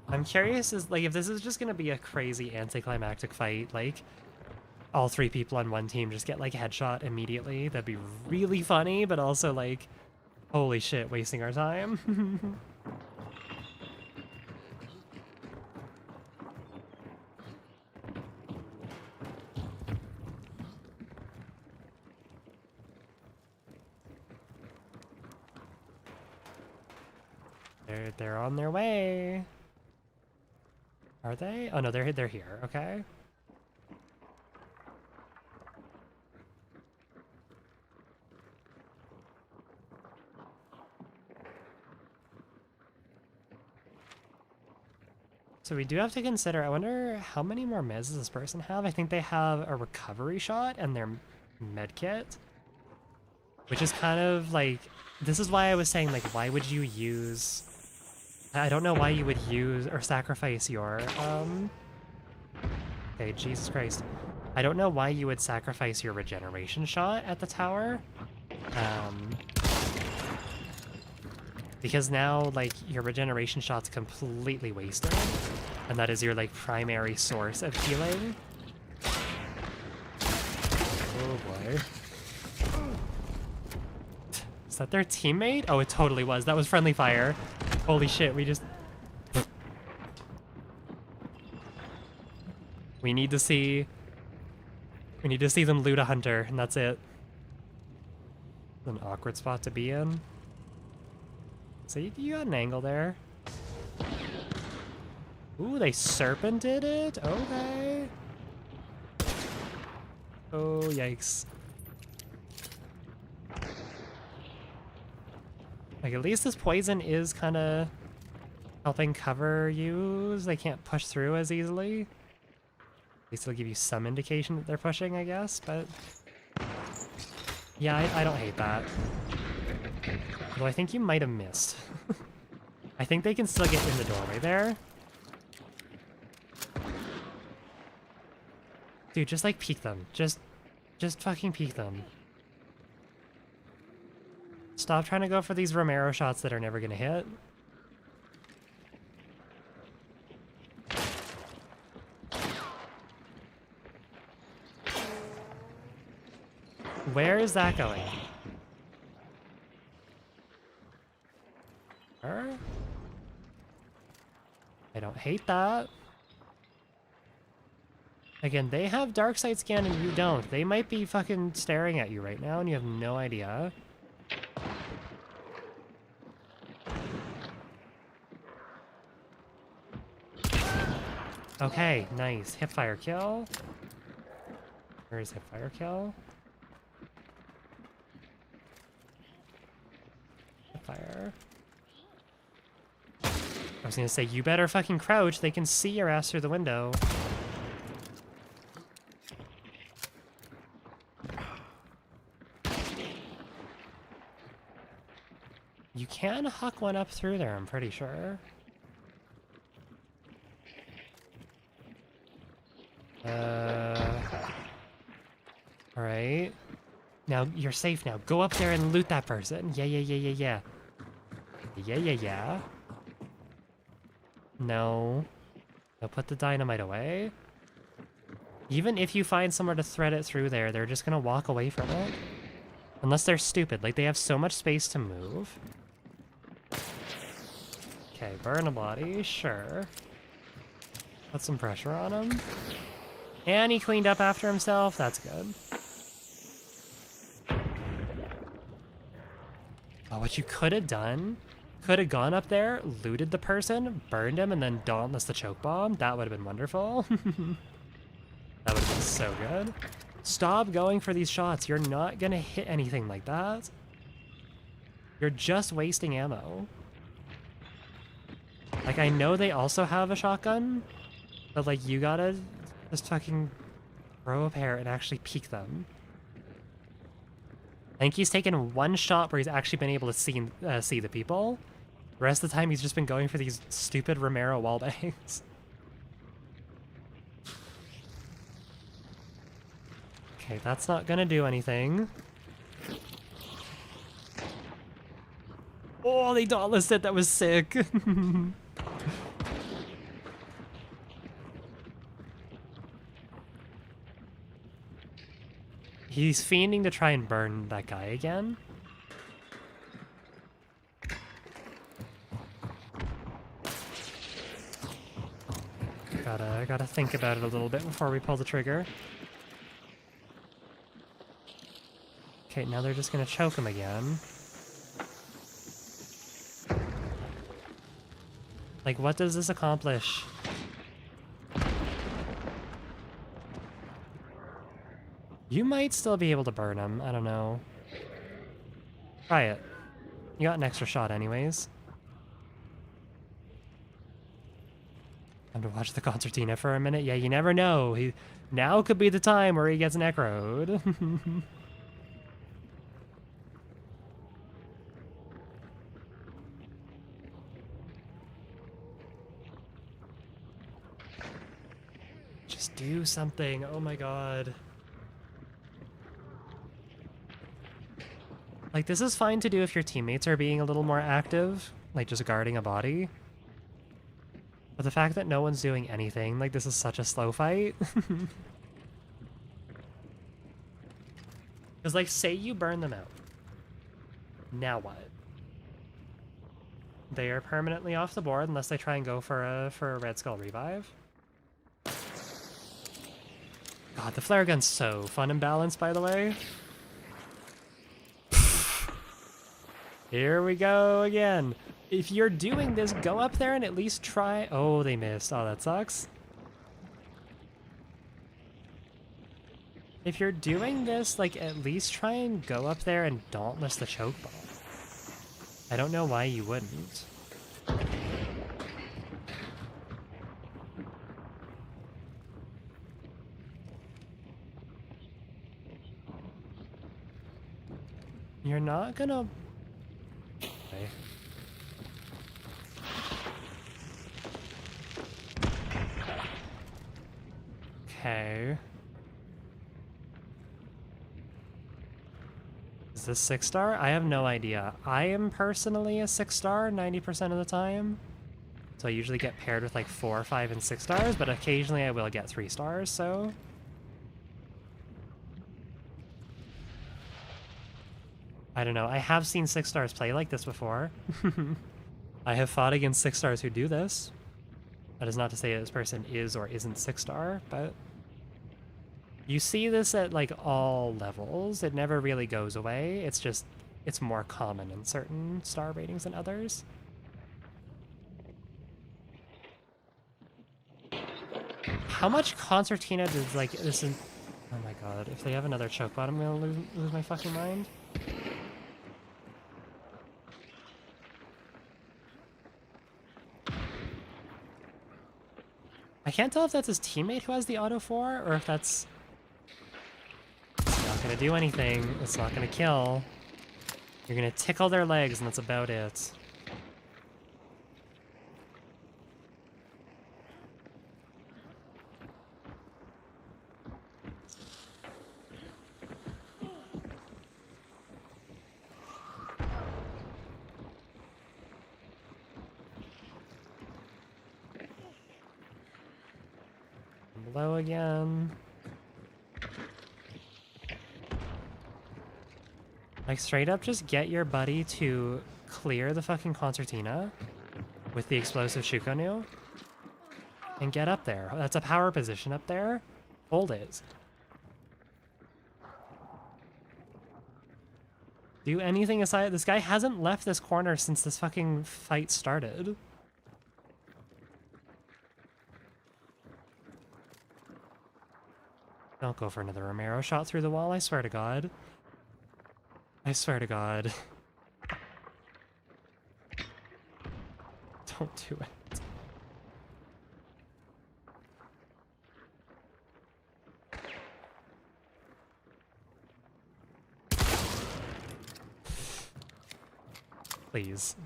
Speaker 1: I'm curious is like if this is just gonna be a crazy anticlimactic fight, like all three people on one team just get like headshot immediately. That'd be really funny, but also like, holy shit, wasting our time. They're on their way. Are they? Oh no, they're here. Okay. So we do have to consider, I wonder how many more meds does this person have? I think they have a recovery shot and their med kit. Which is kind of like, this is why I was saying like, why would you use, I don't know why you would use or sacrifice your, okay, Jesus Christ. I don't know why you would sacrifice your regeneration shot at the tower. Because now, like, your regeneration shot's completely wasted. And that is your, like, primary source of healing. Oh boy. Is that their teammate? Oh, it totally was. That was friendly fire. Holy shit, we just... We need to see them loot a hunter, and that's it. An awkward spot to be in. So you got an angle there. Ooh, they serpented it? Okay. Oh, yikes. Like, at least this poison is kind of helping cover you, so they can't push through as easily. At least it'll give you some indication that they're pushing, I guess, but... Yeah, I don't hate that. Although I think you might have missed. I think they can still get in the doorway there. Dude, just like peek them. Just fucking peek them. Stop trying to go for these Romero shots that are never gonna hit. Where is that going? Her? I don't hate that. Again, they have dark sight scan and you don't. They might be fucking staring at you right now and you have no idea. Okay, nice. Hipfire kill. Where is hipfire kill? Hipfire. I was gonna say, you better fucking crouch. They can see your ass through the window. can huck one up through there, I'm pretty sure. Alright. Now, you're safe now. Go up there and loot that person. Yeah, yeah, yeah, yeah, yeah. Yeah, yeah, yeah. No. No, put the dynamite away. Even if you find somewhere to thread it through there, they're just gonna walk away from it. Unless they're stupid. Like, they have so much space to move. Okay, burn a body. Sure. Put some pressure on him. And he cleaned up after himself. That's good. Oh, what you could have done, could have gone up there, looted the person, burned him, and then dauntless the choke bomb. That would have been wonderful. That would have been so good. Stop going for these shots. You're not gonna hit anything like that. You're just wasting ammo. Like, I know they also have a shotgun, but like, you gotta just fucking throw a pair and actually peek them. I think he's taken one shot where he's actually been able to see the people. The rest of the time, he's just been going for these stupid Romero wallbangs. Okay, that's not gonna do anything. Oh, they dauntlessed it. That was sick. He's fiending to try and burn that guy again. Gotta think about it a little bit before we pull the trigger. Okay, now they're just gonna choke him again. Like, what does this accomplish? You might still be able to burn him. I don't know. Try it. You got an extra shot anyways. Time to watch the concertina for a minute. Yeah, you never know. Now could be the time where he gets necroed. Just do something. Oh my god. Like, this is fine to do if your teammates are being a little more active, like just guarding a body. But the fact that no one's doing anything, like, this is such a slow fight. Because, like, say you burn them out. Now what? They are permanently off the board unless they try and go for a Red Skull revive. God, the flare gun's so fun and balanced, by the way. Here we go again. If you're doing this, go up there and at least try... Oh, they missed. Oh, that sucks. If you're doing this, like, at least try and go up there and dauntless the choke bomb. I don't know why you wouldn't. You're not gonna... Okay. Okay. Is this 6-star? I have no idea. I am personally a 6-star 90% of the time. So I usually get paired with like 4, 5, and 6 stars, but occasionally I will get 3 stars, so... I don't know. I have seen 6 stars play like this before. I have fought against 6 stars who do this. That is not to say this person is or isn't 6-star, but you see this at like all levels. It never really goes away. It's just, it's more common in certain star ratings than others. How much concertina does like this? Oh my god! If they have another choke bot, I'm gonna lose my fucking mind. I can't tell if that's his teammate who has the auto 4, or if that's... It's not gonna do anything. It's not gonna kill. You're gonna tickle their legs, and that's about it. Below again. Like, straight up just get your buddy to clear the fucking concertina with the explosive Shukonu and get up there. That's a power position up there. Hold it. Do anything aside. This guy hasn't left this corner since this fucking fight started. Don't go for another Romero shot through the wall, I swear to God. I swear to God. Don't do it. Please.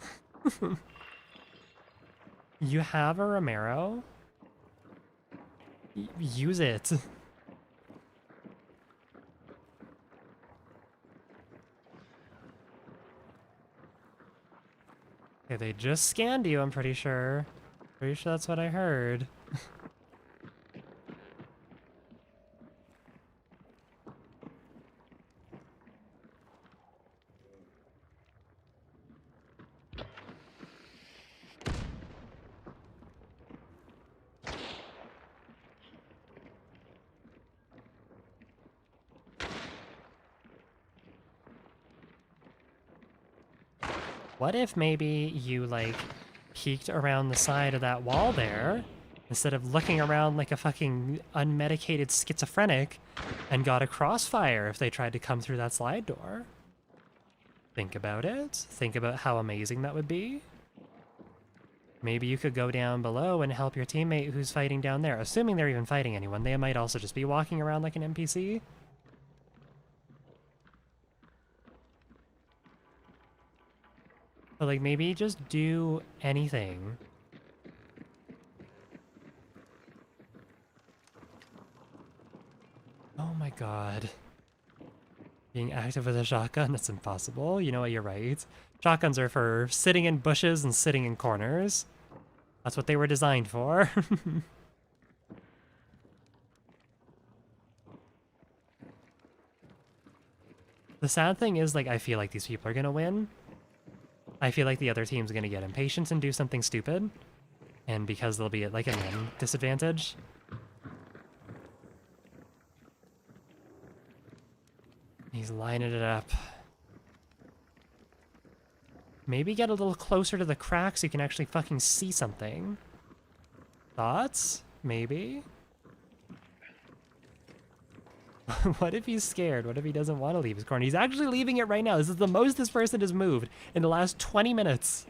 Speaker 1: You have a Romero? Use it. Okay, they just scanned you, I'm pretty sure. Pretty sure that's what I heard. What if maybe you, like, peeked around the side of that wall there, instead of looking around like a fucking unmedicated schizophrenic, and got a crossfire if they tried to come through that slide door? Think about it. Think about how amazing that would be. Maybe you could go down below and help your teammate who's fighting down there. Assuming they're even fighting anyone, they might also just be walking around like an NPC. But, like, maybe just do anything. Oh my God. Being active with a shotgun? That's impossible. You know what, you're right. Shotguns are for sitting in bushes and sitting in corners. That's what they were designed for. The sad thing is, like, I feel like these people are gonna win. I feel like the other team's gonna get impatient and do something stupid. And because they'll be at, like, a min disadvantage. He's lining it up. Maybe get a little closer to the crack so you can actually fucking see something. Thoughts? Maybe? What if he's scared? What if he doesn't want to leave his corner? He's actually leaving it right now. This is the most this person has moved in the last 20 minutes.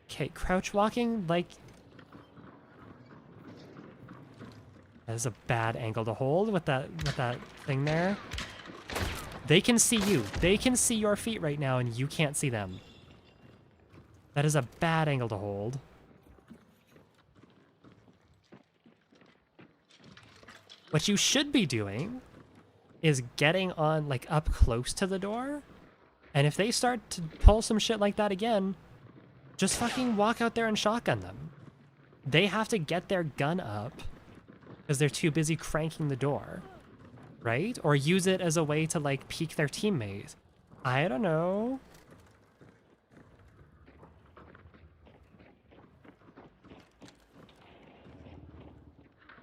Speaker 1: Okay, crouch walking, like... That is a bad angle to hold with that thing there. They can see you. They can see your feet right now, and you can't see them. That is a bad angle to hold. What you should be doing is getting on, like, up close to the door. And if they start to pull some shit like that again, just fucking walk out there and shotgun them. They have to get their gun up because they're too busy cranking the door, right? Or use it as a way to, like, peek their teammate. I don't know.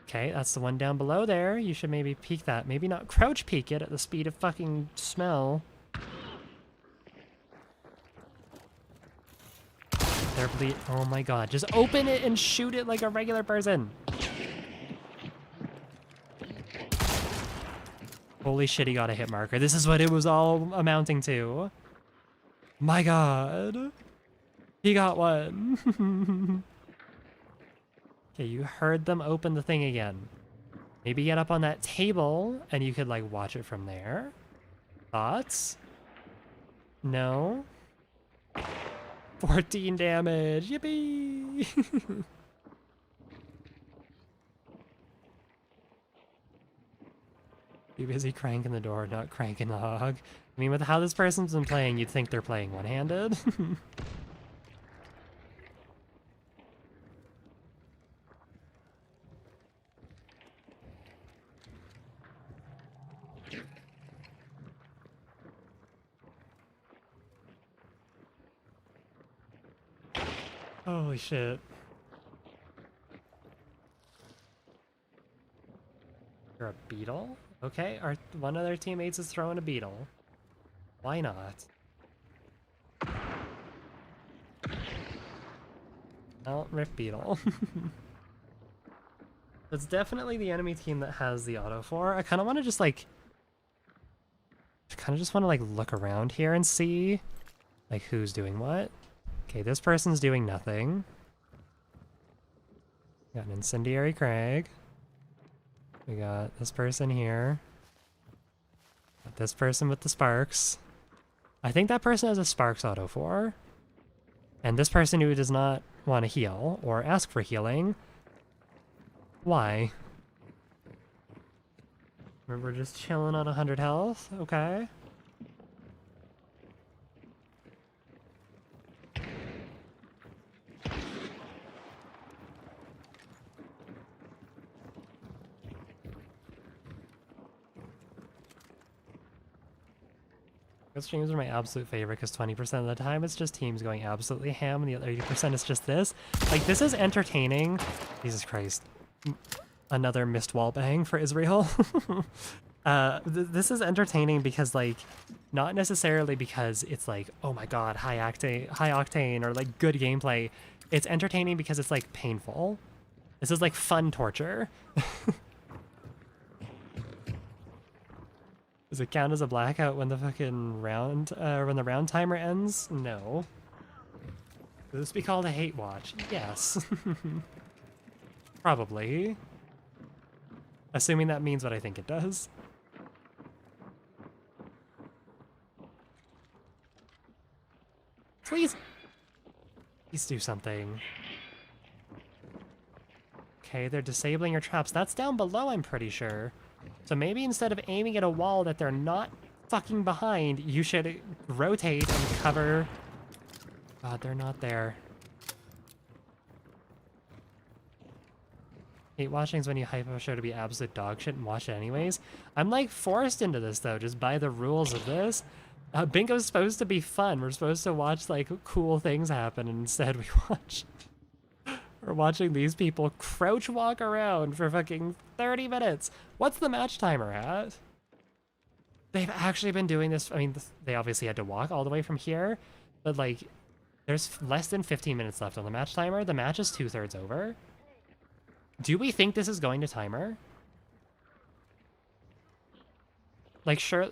Speaker 1: Okay, that's the one down below there. You should maybe peek that. Maybe not crouch peek it at the speed of fucking smell. They're bleed. Oh my God, just open it and shoot it like a regular person. Holy shit, he got a hit marker. This is what it was all amounting to. My God. He got one. Okay, you heard them open the thing again. Maybe get up on that table and you could like watch it from there. Thoughts? No? 14 damage, yippee! Be busy cranking the door, not cranking the hog. I mean, with how this person's been playing, you'd think they're playing one-handed. Holy shit. You're a beetle? Okay, one of their teammates is throwing a beetle. Why not? Well, rip beetle. It's definitely the enemy team that has the auto for. I kind of want to just like... look around here and see like who's doing what. Okay, this person's doing nothing. Got an incendiary Crag. We got this person here. Got this person with the sparks. I think that person has a sparks auto for. And this person who does not want to heal or ask for healing. Why? Remember, just chilling on 100 health? Okay. Those streams are my absolute favorite because 20% of the time it's just teams going absolutely ham and the other 80% is just this. Like, this is entertaining. Jesus Christ. Another missed wall bang for Israel. This is entertaining because, like, not necessarily because it's like, oh my god, high octane or like good gameplay. It's entertaining because it's like painful. This is like fun torture. Does it count as a blackout when the fucking round, when the round timer ends? No. Would this be called a hate watch? Yes. Probably. Assuming that means what I think it does. Please. Please do something. Okay, they're disabling your traps. That's down below, I'm pretty sure. So maybe instead of aiming at a wall that they're not fucking behind, you should rotate and cover... God, they're not there. Hate watching's when you hype up a show to be absolute dog shit and watch it anyways. I'm like forced into this though, just by the rules of this. Bingo's supposed to be fun. We're supposed to watch like cool things happen, and instead we watch... We're watching these people crouch walk around for fucking 30 minutes. What's the match timer at? They've actually been doing this. I mean, they obviously had to walk all the way from here, but like, there's less than 15 minutes left on the match timer. The match is 2/3 over. Do we think this is going to timer? Like, sure,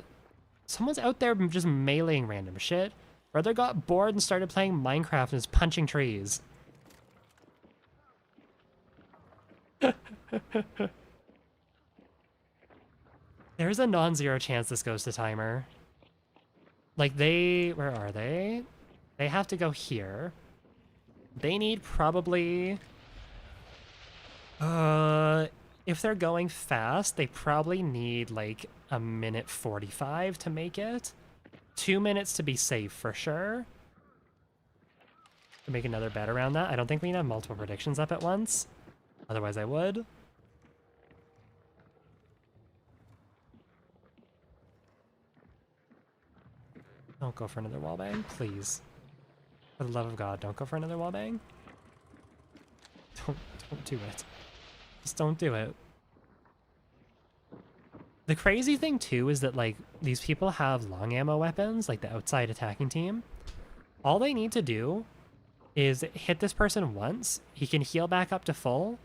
Speaker 1: someone's out there just meleeing random shit. Brother got bored and started playing Minecraft and is punching trees. There's a non-zero chance this goes to timer. Like, where are they? They have to go here. They need probably... if they're going fast, they probably need like a minute 45 to make it. 2 minutes to be safe for sure. To make another bet around that. I don't think we need to have multiple predictions up at once. Otherwise I would. Don't go for another wallbang, please. For the love of God, don't go for another wallbang. Don't do it. Just don't do it. The crazy thing too is that like these people have long ammo weapons, like the outside attacking team. All they need to do is hit this person once, he can heal back up to full,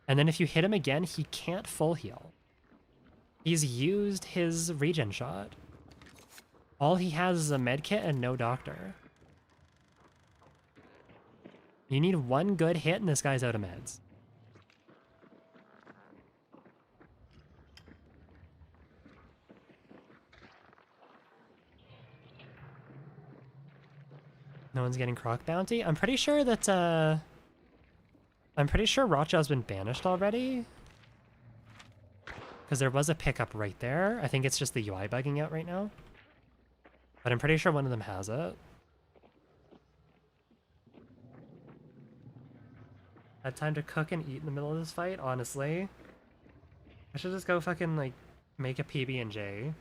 Speaker 1: and then if you hit him again, he can't full heal. He's used his regen shot. All he has is a med kit and no doctor. You need one good hit and this guy's out of meds. No one's getting Croc Bounty? I'm pretty sure that, I'm pretty sure Rotjaw's been banished already. Because there was a pickup right there. I think it's just the UI bugging out right now. But I'm pretty sure one of them has it. Had time to cook and eat in the middle of this fight, honestly. I should just go fucking, like, make a PB&J.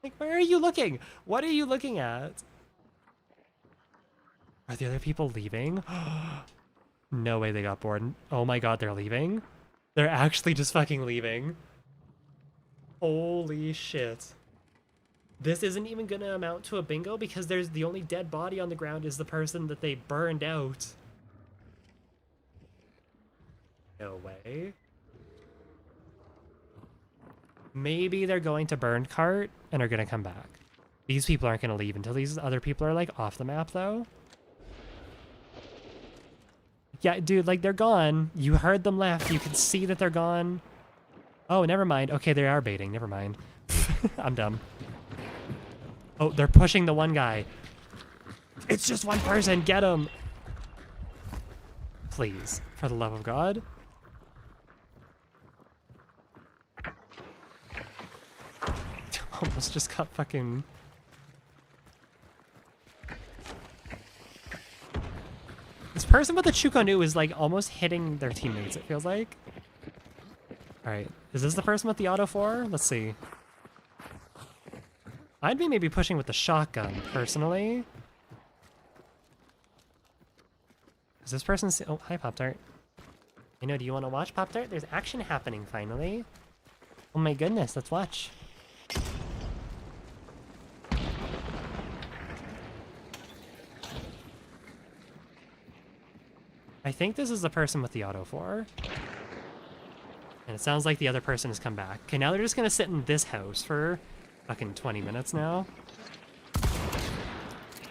Speaker 1: Like, where are you looking? What are you looking at? Are the other people leaving? No way they got bored. Oh my god, they're leaving? They're actually just fucking leaving. Holy shit. This isn't even gonna amount to a bingo because there's the only dead body on the ground is the person that they burned out. No way. Maybe they're going to burn cart and are gonna come back. These people aren't gonna leave until these other people are like off the map though. Yeah, dude, like they're gone. You heard them left. You can see that they're gone. Oh, never mind. Okay, they are baiting. Never mind. I'm dumb. Oh, they're pushing the one guy. It's just one person. Get him. Please, for the love of God. Almost just got fucking... This person with the Chukonu is like almost hitting their teammates, it feels like. Alright, is this the person with the auto 4? Let's see. I'd be maybe pushing with the shotgun, personally. Is this person... Oh, hi, Pop-Tart. You know, do you want to watch, Pop-Tart? There's action happening, finally. Oh my goodness, let's watch. I think this is the person with the auto 4. And it sounds like the other person has come back. Okay, now they're just gonna sit in this house for fucking 20 minutes now.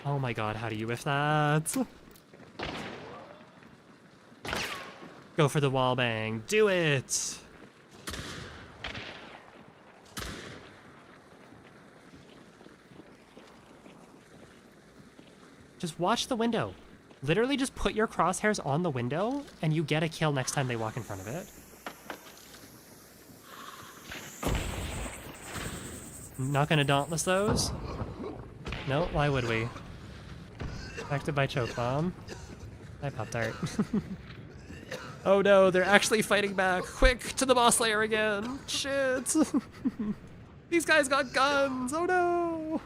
Speaker 1: Oh my god, how do you whiff that? Go for the wall bang. Do it! Just watch the window. Literally just put your crosshairs on the window and you get a kill next time they walk in front of it. Not gonna dauntless those? No, why would we? Affected by choke bomb. I Pop-Tart. Oh no, they're actually fighting back. Quick, to the boss lair again. Shit. These guys got guns. Oh no.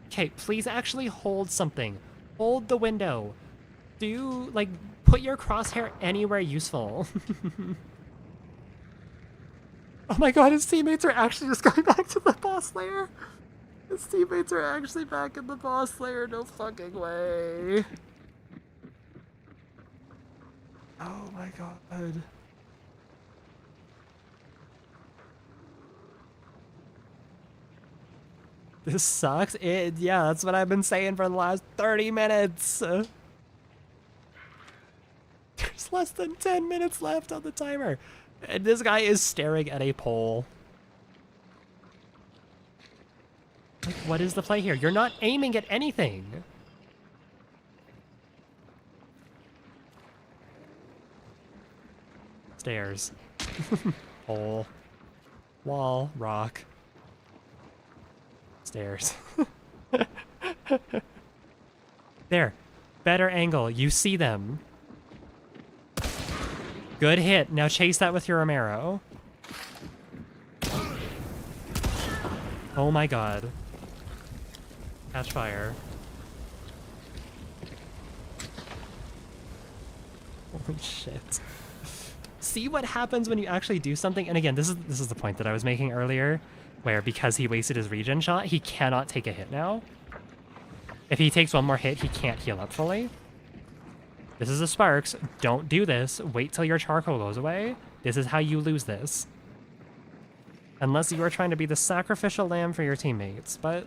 Speaker 1: Okay, please actually hold something. Hold the window. Do, like, put your crosshair anywhere useful. Oh my god, his teammates are actually just going back to the boss lair. His teammates are actually back in the boss lair. No fucking way. Oh my god. This sucks. Yeah, that's what I've been saying for the last 30 minutes. There's less than 10 minutes left on the timer. And this guy is staring at a pole. Like, what is the play here? You're not aiming at anything. Stairs. Pole. Wall. Rock. Stairs. There. Better angle. You see them. Good hit. Now chase that with your Romero. Oh my god. Catch fire. Holy shit. See what happens when you actually do something? And again, this is the point that I was making earlier, where because he wasted his regen shot, he cannot take a hit now. If he takes one more hit, he can't heal up fully. This is a Sparks. Don't do this. Wait till your charcoal goes away. This is how you lose this. Unless you are trying to be the sacrificial lamb for your teammates, but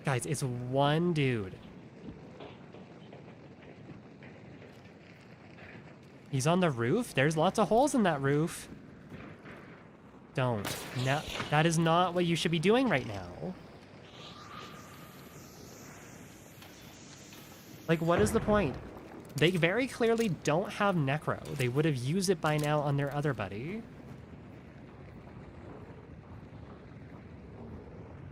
Speaker 1: Guys, it's one dude. He's on the roof? There's lots of holes in that roof. Don't. No, that is not what you should be doing right now. Like, what is the point? They very clearly don't have Necro. They would have used it by now on their other buddy.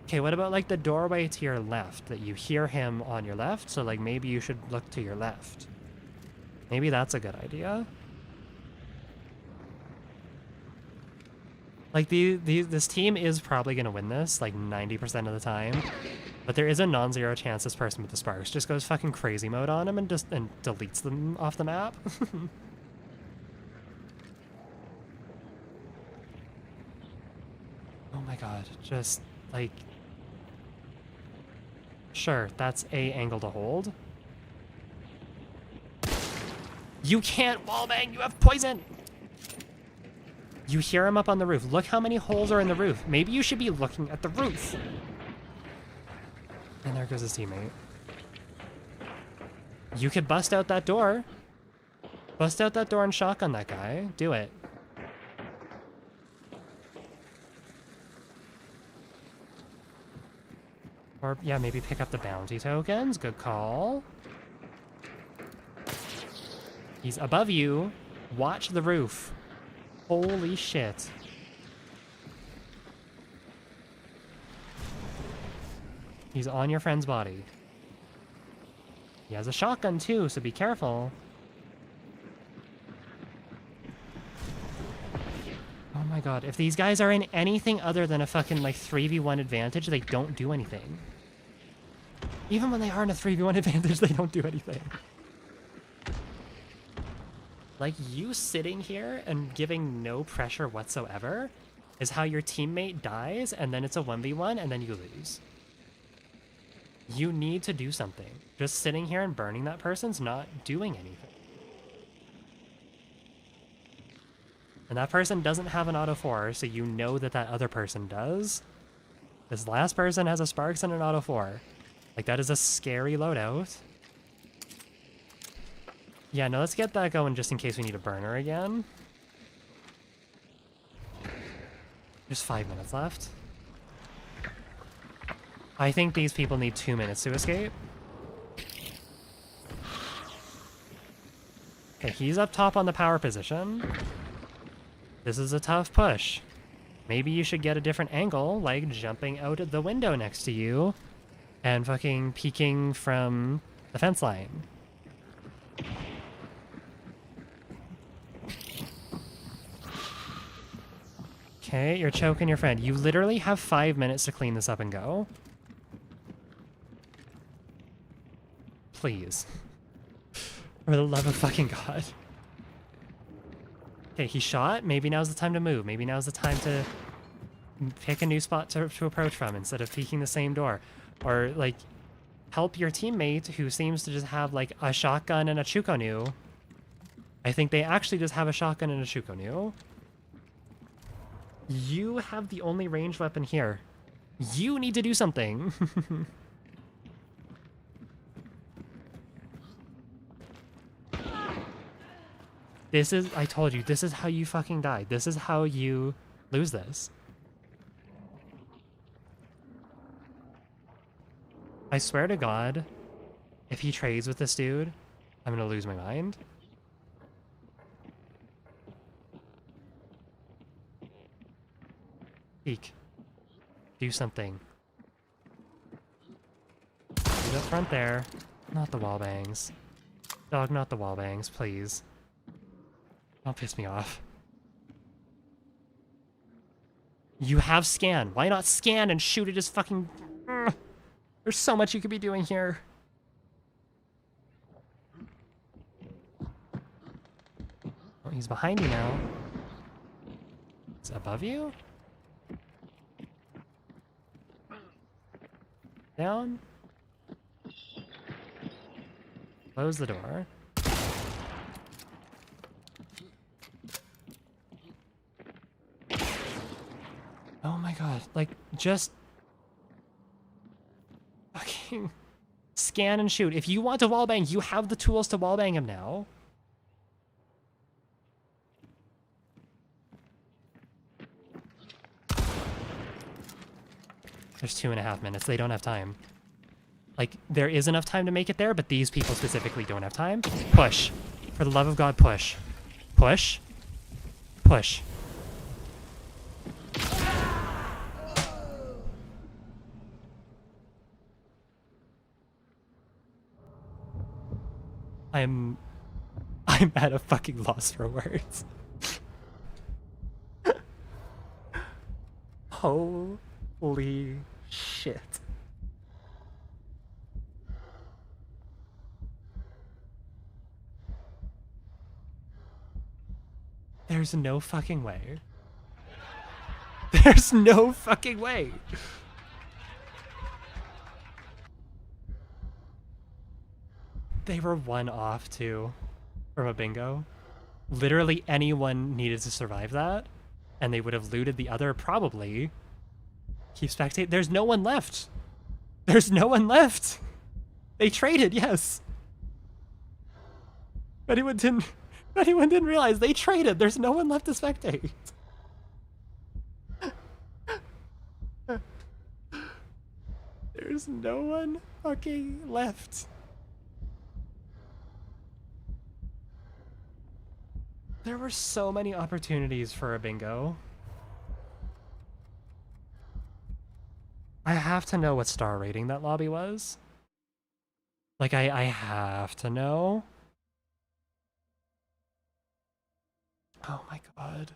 Speaker 1: Okay, what about, like, the doorway to your left? That you hear him on your left, so, like, maybe you should look to your left. Maybe that's a good idea. Like, this team is probably going to win this, like, 90% of the time. But there is a non-zero chance this person with the sparks just goes fucking crazy mode on him and deletes them off the map. Oh my god, just, like... Sure, that's a angle to hold. You can't wallbang, you have poison! You hear him up on the roof. Look how many holes are in the roof. Maybe you should be looking at the roof. And there goes his teammate. You could bust out that door. Bust out that door and shotgun that guy. Do it. Or, yeah, maybe pick up the bounty tokens. Good call. He's above you. Watch the roof. Holy shit. He's on your friend's body. He has a shotgun too, so be careful. Oh my god, if these guys are in anything other than a fucking, like, 3v1 advantage, they don't do anything. Even when they are in a 3v1 advantage, they don't do anything. Like, you sitting here and giving no pressure whatsoever is how your teammate dies, and then it's a 1v1, and then you lose. You need to do something. Just sitting here and burning that person's not doing anything. And that person doesn't have an auto 4, so you know that that other person does. This last person has a Sparks and an auto 4. Like, that is a scary loadout. Yeah, no, let's get that going just in case we need a burner again. There's 5 minutes left. I think these people need 2 minutes to escape. Okay, he's up top on the power position. This is a tough push. Maybe you should get a different angle, like jumping out of the window next to you and fucking peeking from the fence line. Okay, you're choking your friend. You literally have 5 minutes to clean this up and go. Please. For the love of fucking God. Okay, he shot. Maybe now's the time to move. Maybe now's the time to pick a new spot to approach from instead of peeking the same door. Or, like, help your teammate who seems to just have, like, a shotgun and a Chukonu. I think they actually just have a shotgun and a Chukonu. You have the only ranged weapon here. You need to do something. This is, I told you, this is how you fucking die. This is how you lose this. I swear to God, if he trades with this dude, I'm gonna lose my mind. Peek. Do something. He's up front there. Not the wall bangs. Dog, not the wall bangs, please. Don't piss me off. You have scan. Why not scan and shoot it as fucking... Ugh. There's so much you could be doing here. Oh, he's behind you now. Is it above you? Down. Close the door. Oh my god, like, just... Okay. fucking scan and shoot. If you want to wallbang, you have the tools to wallbang him now. There's 2.5 minutes. They don't have time. Like, there is enough time to make it there, but these people specifically don't have time. Push. For the love of God, push. Push. Push. I'm at a fucking loss for words. Holy shit. There's no fucking way. There's no fucking way. They were one off too from a bingo. Literally anyone needed to survive that, and they would have looted the other probably. Keep spectate. There's no one left. There's no one left. They traded, yes. Anyone didn't realize they traded. There's no one left to spectate. There's no one fucking left. There were so many opportunities for a bingo. I have to know what star rating that lobby was. Like, I have to know. Oh my god.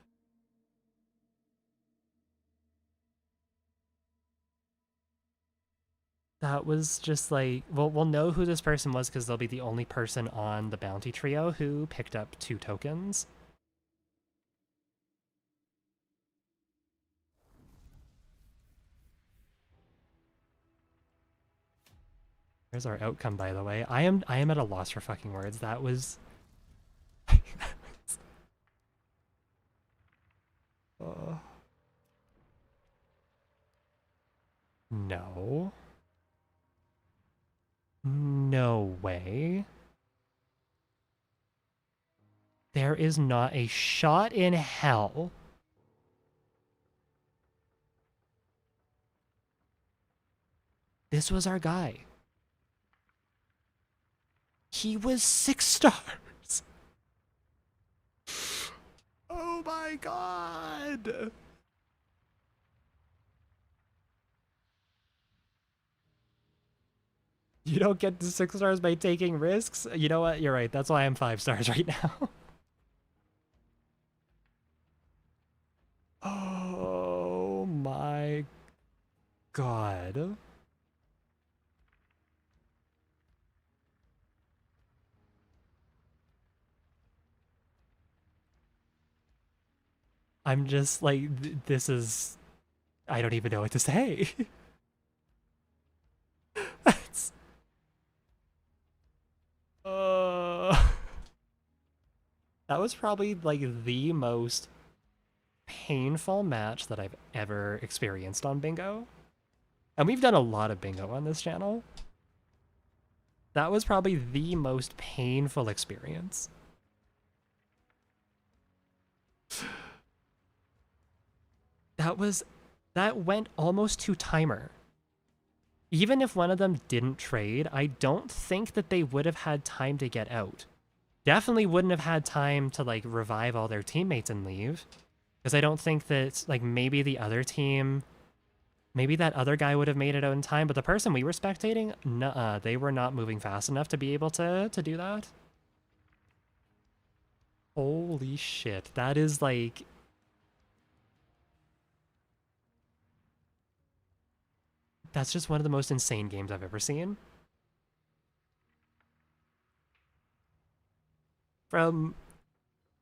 Speaker 1: That was just like, well, we'll know who this person was because they'll be the only person on the bounty trio who picked up 2 tokens. Here's our outcome, by the way. I am at a loss for fucking words. That was... No. No way. There is not a shot in hell. This was our guy. He was 6 stars. Oh my god. You don't get to 6 stars by taking risks? You know what? You're right. That's why I'm 5 stars right now. Oh my god. I'm just like, this is... I don't even know what to say. That's... That was probably like the most painful match that I've ever experienced on bingo. And we've done a lot of bingo on this channel. That was probably the most painful experience. That went almost to timer. Even if one of them didn't trade, I don't think that they would have had time to get out. Definitely wouldn't have had time to like revive all their teammates and leave. Because I don't think that, like, maybe the other team, maybe that other guy would have made it out in time, but the person we were spectating, nuh-uh, they were not moving fast enough to be able to do that. Holy shit, that is like... That's just one of the most insane games I've ever seen. From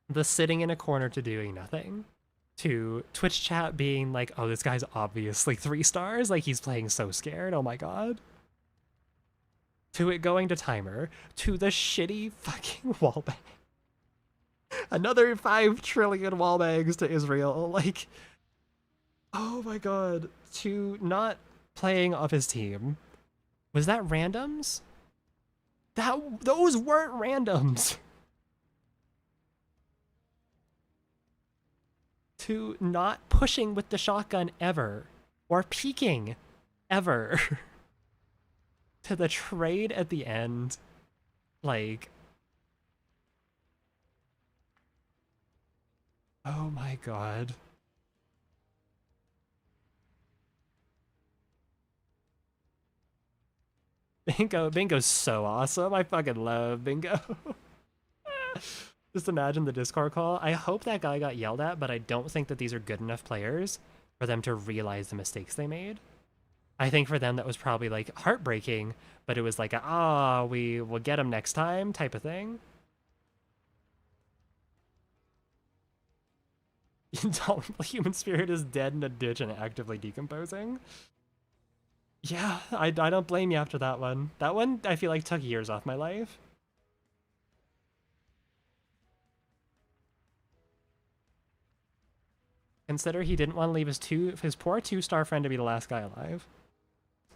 Speaker 1: the sitting in a corner to doing nothing, to Twitch chat being like, oh, this guy's obviously 3 stars, like he's playing so scared, oh my god. To it going to timer, to the shitty fucking wallbang. Another 5 trillion wallbangs to Israel, like, oh my god. To not playing off his team, Was that randoms? Those weren't randoms. To not pushing with the shotgun ever, or peeking ever. To the trade at the end, like, oh my god. Bingo's so awesome. I fucking love Bingo. Just imagine the Discord call. I hope that guy got yelled at, but I don't think that these are good enough players for them to realize the mistakes they made. I think for them that was probably like heartbreaking, but it was like, we will get him next time type of thing. Intolerable human spirit is dead in a ditch and actively decomposing. Yeah, I don't blame you after that one. That one, I feel like, took years off my life. Consider he didn't want to leave his poor 2-star friend to be the last guy alive.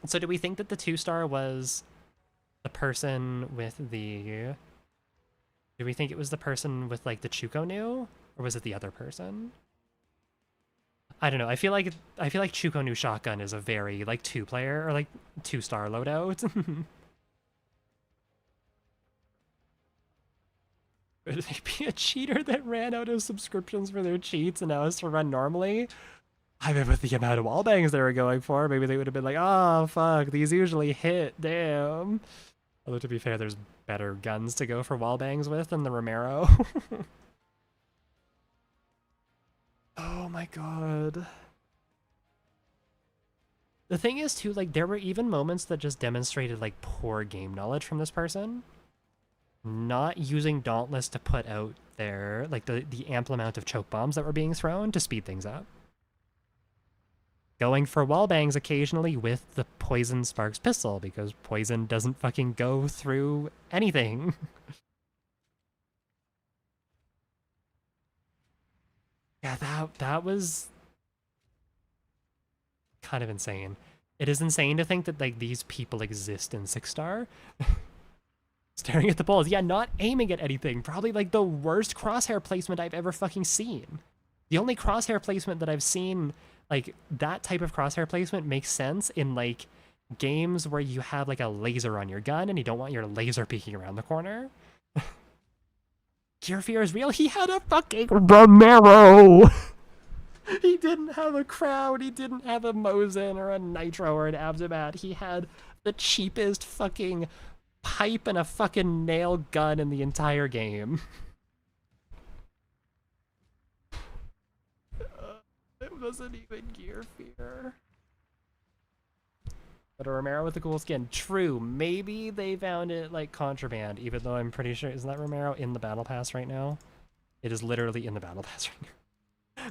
Speaker 1: So do we think that the 2-star was the person with the... Do we think it was the person with, like, the Chuko Nu? Or was it the other person? I don't know. I feel like Chuko Nu Shotgun is a very, like, 2-player or, like, 2-star loadout. Would they be a cheater that ran out of subscriptions for their cheats and now has to run normally? I mean, with the amount of wallbangs they were going for, maybe they would have been like, oh, fuck, these usually hit, damn. Although, to be fair, there's better guns to go for wallbangs with than the Romero. Oh my god. The thing is, too, like, there were even moments that just demonstrated, like, poor game knowledge from this person. Not using Dauntless to put out their, like, the ample amount of choke bombs that were being thrown to speed things up. Going for wallbangs occasionally with the Poison Sparks pistol, because Poison doesn't fucking go through anything. Yeah, that was kind of insane. It is insane to think that, like, these people exist in 6-star. Staring at the balls. Yeah, not aiming at anything. Probably, like, the worst crosshair placement I've ever fucking seen. The only crosshair placement that I've seen, like, that type of crosshair placement makes sense in, like, games where you have, like, a laser on your gun and you don't want your laser peeking around the corner. Gear fear is real. He had a fucking Romero! He didn't have a Crowd. He didn't have a Mosin or a Nitro or an Abzamat. He had the cheapest fucking pipe and a fucking nail gun in the entire game. It wasn't even Gear fear. But a Romero with a cool skin. True, maybe they found it, like, contraband, even though I'm pretty sure... Isn't that Romero in the Battle Pass right now? It is literally in the Battle Pass right now.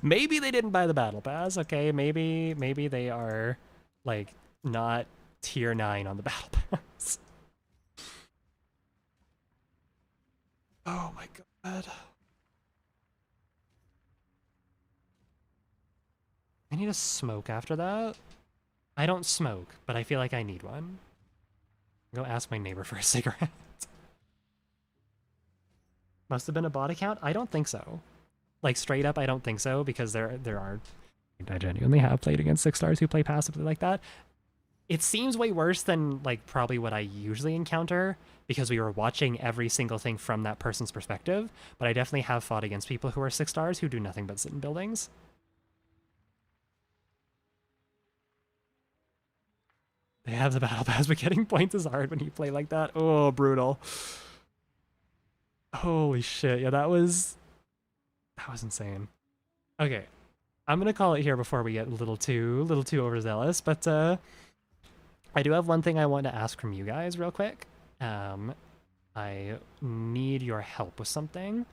Speaker 1: Maybe they didn't buy the Battle Pass, okay? Maybe they are, like, not tier 9 on the Battle Pass. Oh my god. I need a smoke after that. I don't smoke, but I feel like I need one. Go ask my neighbor for a cigarette. Must have been a bot account? I don't think so. Like, straight up, I don't think so, because there are... I genuinely have played against 6-stars who play passively like that. It seems way worse than, like, probably what I usually encounter, because we were watching every single thing from that person's perspective, but I definitely have fought against people who are 6-stars who do nothing but sit in buildings. They have the battle pass, but getting points is hard when you play like that. Oh, brutal. Holy shit. Yeah, that was insane. Okay. I'm gonna call it here before we get a little too overzealous, but I do have one thing I want to ask from you guys real quick. I need your help with something.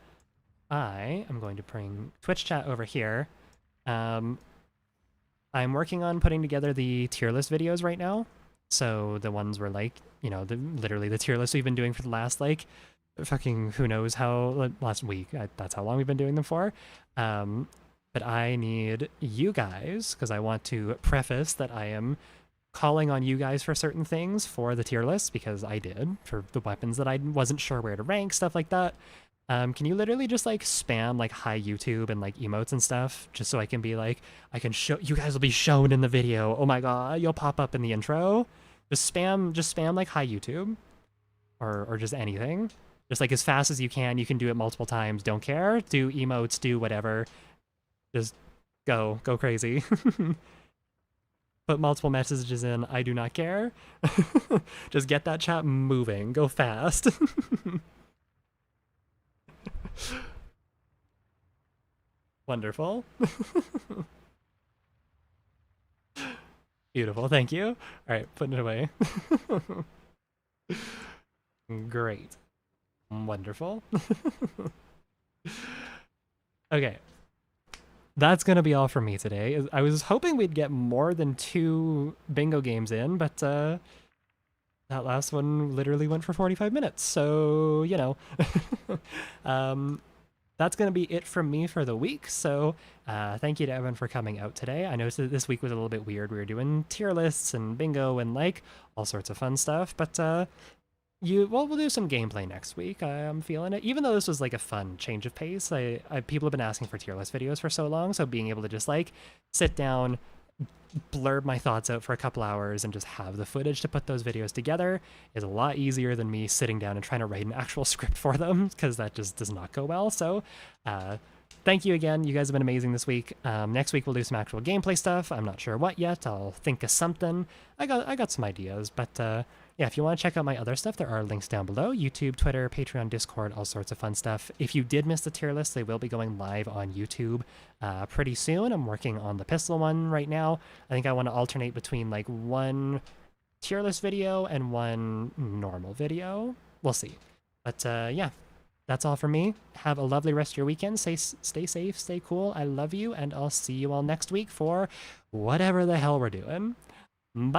Speaker 1: I am going to bring Twitch chat over here. I'm working on putting together the tier list videos right now. So the ones where, like, you know, literally the tier list we've been doing for the last, like, fucking who knows how, last week. That's how long we've been doing them for. But I need you guys, because I want to preface that I am calling on you guys for certain things for the tier list, because I did, for the weapons that I wasn't sure where to rank, stuff like that. Can you literally just like spam like hi YouTube and like emotes and stuff, just so I can be like, I can show you guys will be shown in the video. Oh my god, you'll pop up in the intro. Just spam like hi YouTube, or just anything. Just like as fast as you can. You can do it multiple times. Don't care. Do emotes. Do whatever. Just go crazy. Put multiple messages in. I do not care. Just get that chat moving. Go fast. Wonderful. Beautiful. Thank you. All right, putting it away. Great. Wonderful. Okay. That's going to be all for me today. I was hoping we'd get more than 2 bingo games in, but that last one literally went for 45 minutes. So, you know. That's going to be it from me for the week. So thank you to everyone for coming out today. I noticed that this week was a little bit weird. We were doing tier lists and bingo and like all sorts of fun stuff. But we'll do some gameplay next week. I'm feeling it. Even though this was like a fun change of pace, people have been asking for tier list videos for so long. So being able to just like sit down, blurb my thoughts out for a couple hours and just have the footage to put those videos together is a lot easier than me sitting down and trying to write an actual script for them, because that just does not go well. So thank you again. You guys have been amazing this week. Next week we'll do some actual gameplay stuff. I'm not sure what yet. I'll think of something. I got some ideas, but yeah, if you want to check out my other stuff, there are links down below. YouTube, Twitter, Patreon, Discord, all sorts of fun stuff. If you did miss the tier list, they will be going live on YouTube pretty soon. I'm working on the pistol one right now. I think I want to alternate between like one tier list video and one normal video. We'll see. But yeah, that's all from me. Have a lovely rest of your weekend. Stay safe, stay cool. I love you, and I'll see you all next week for whatever the hell we're doing. Bye.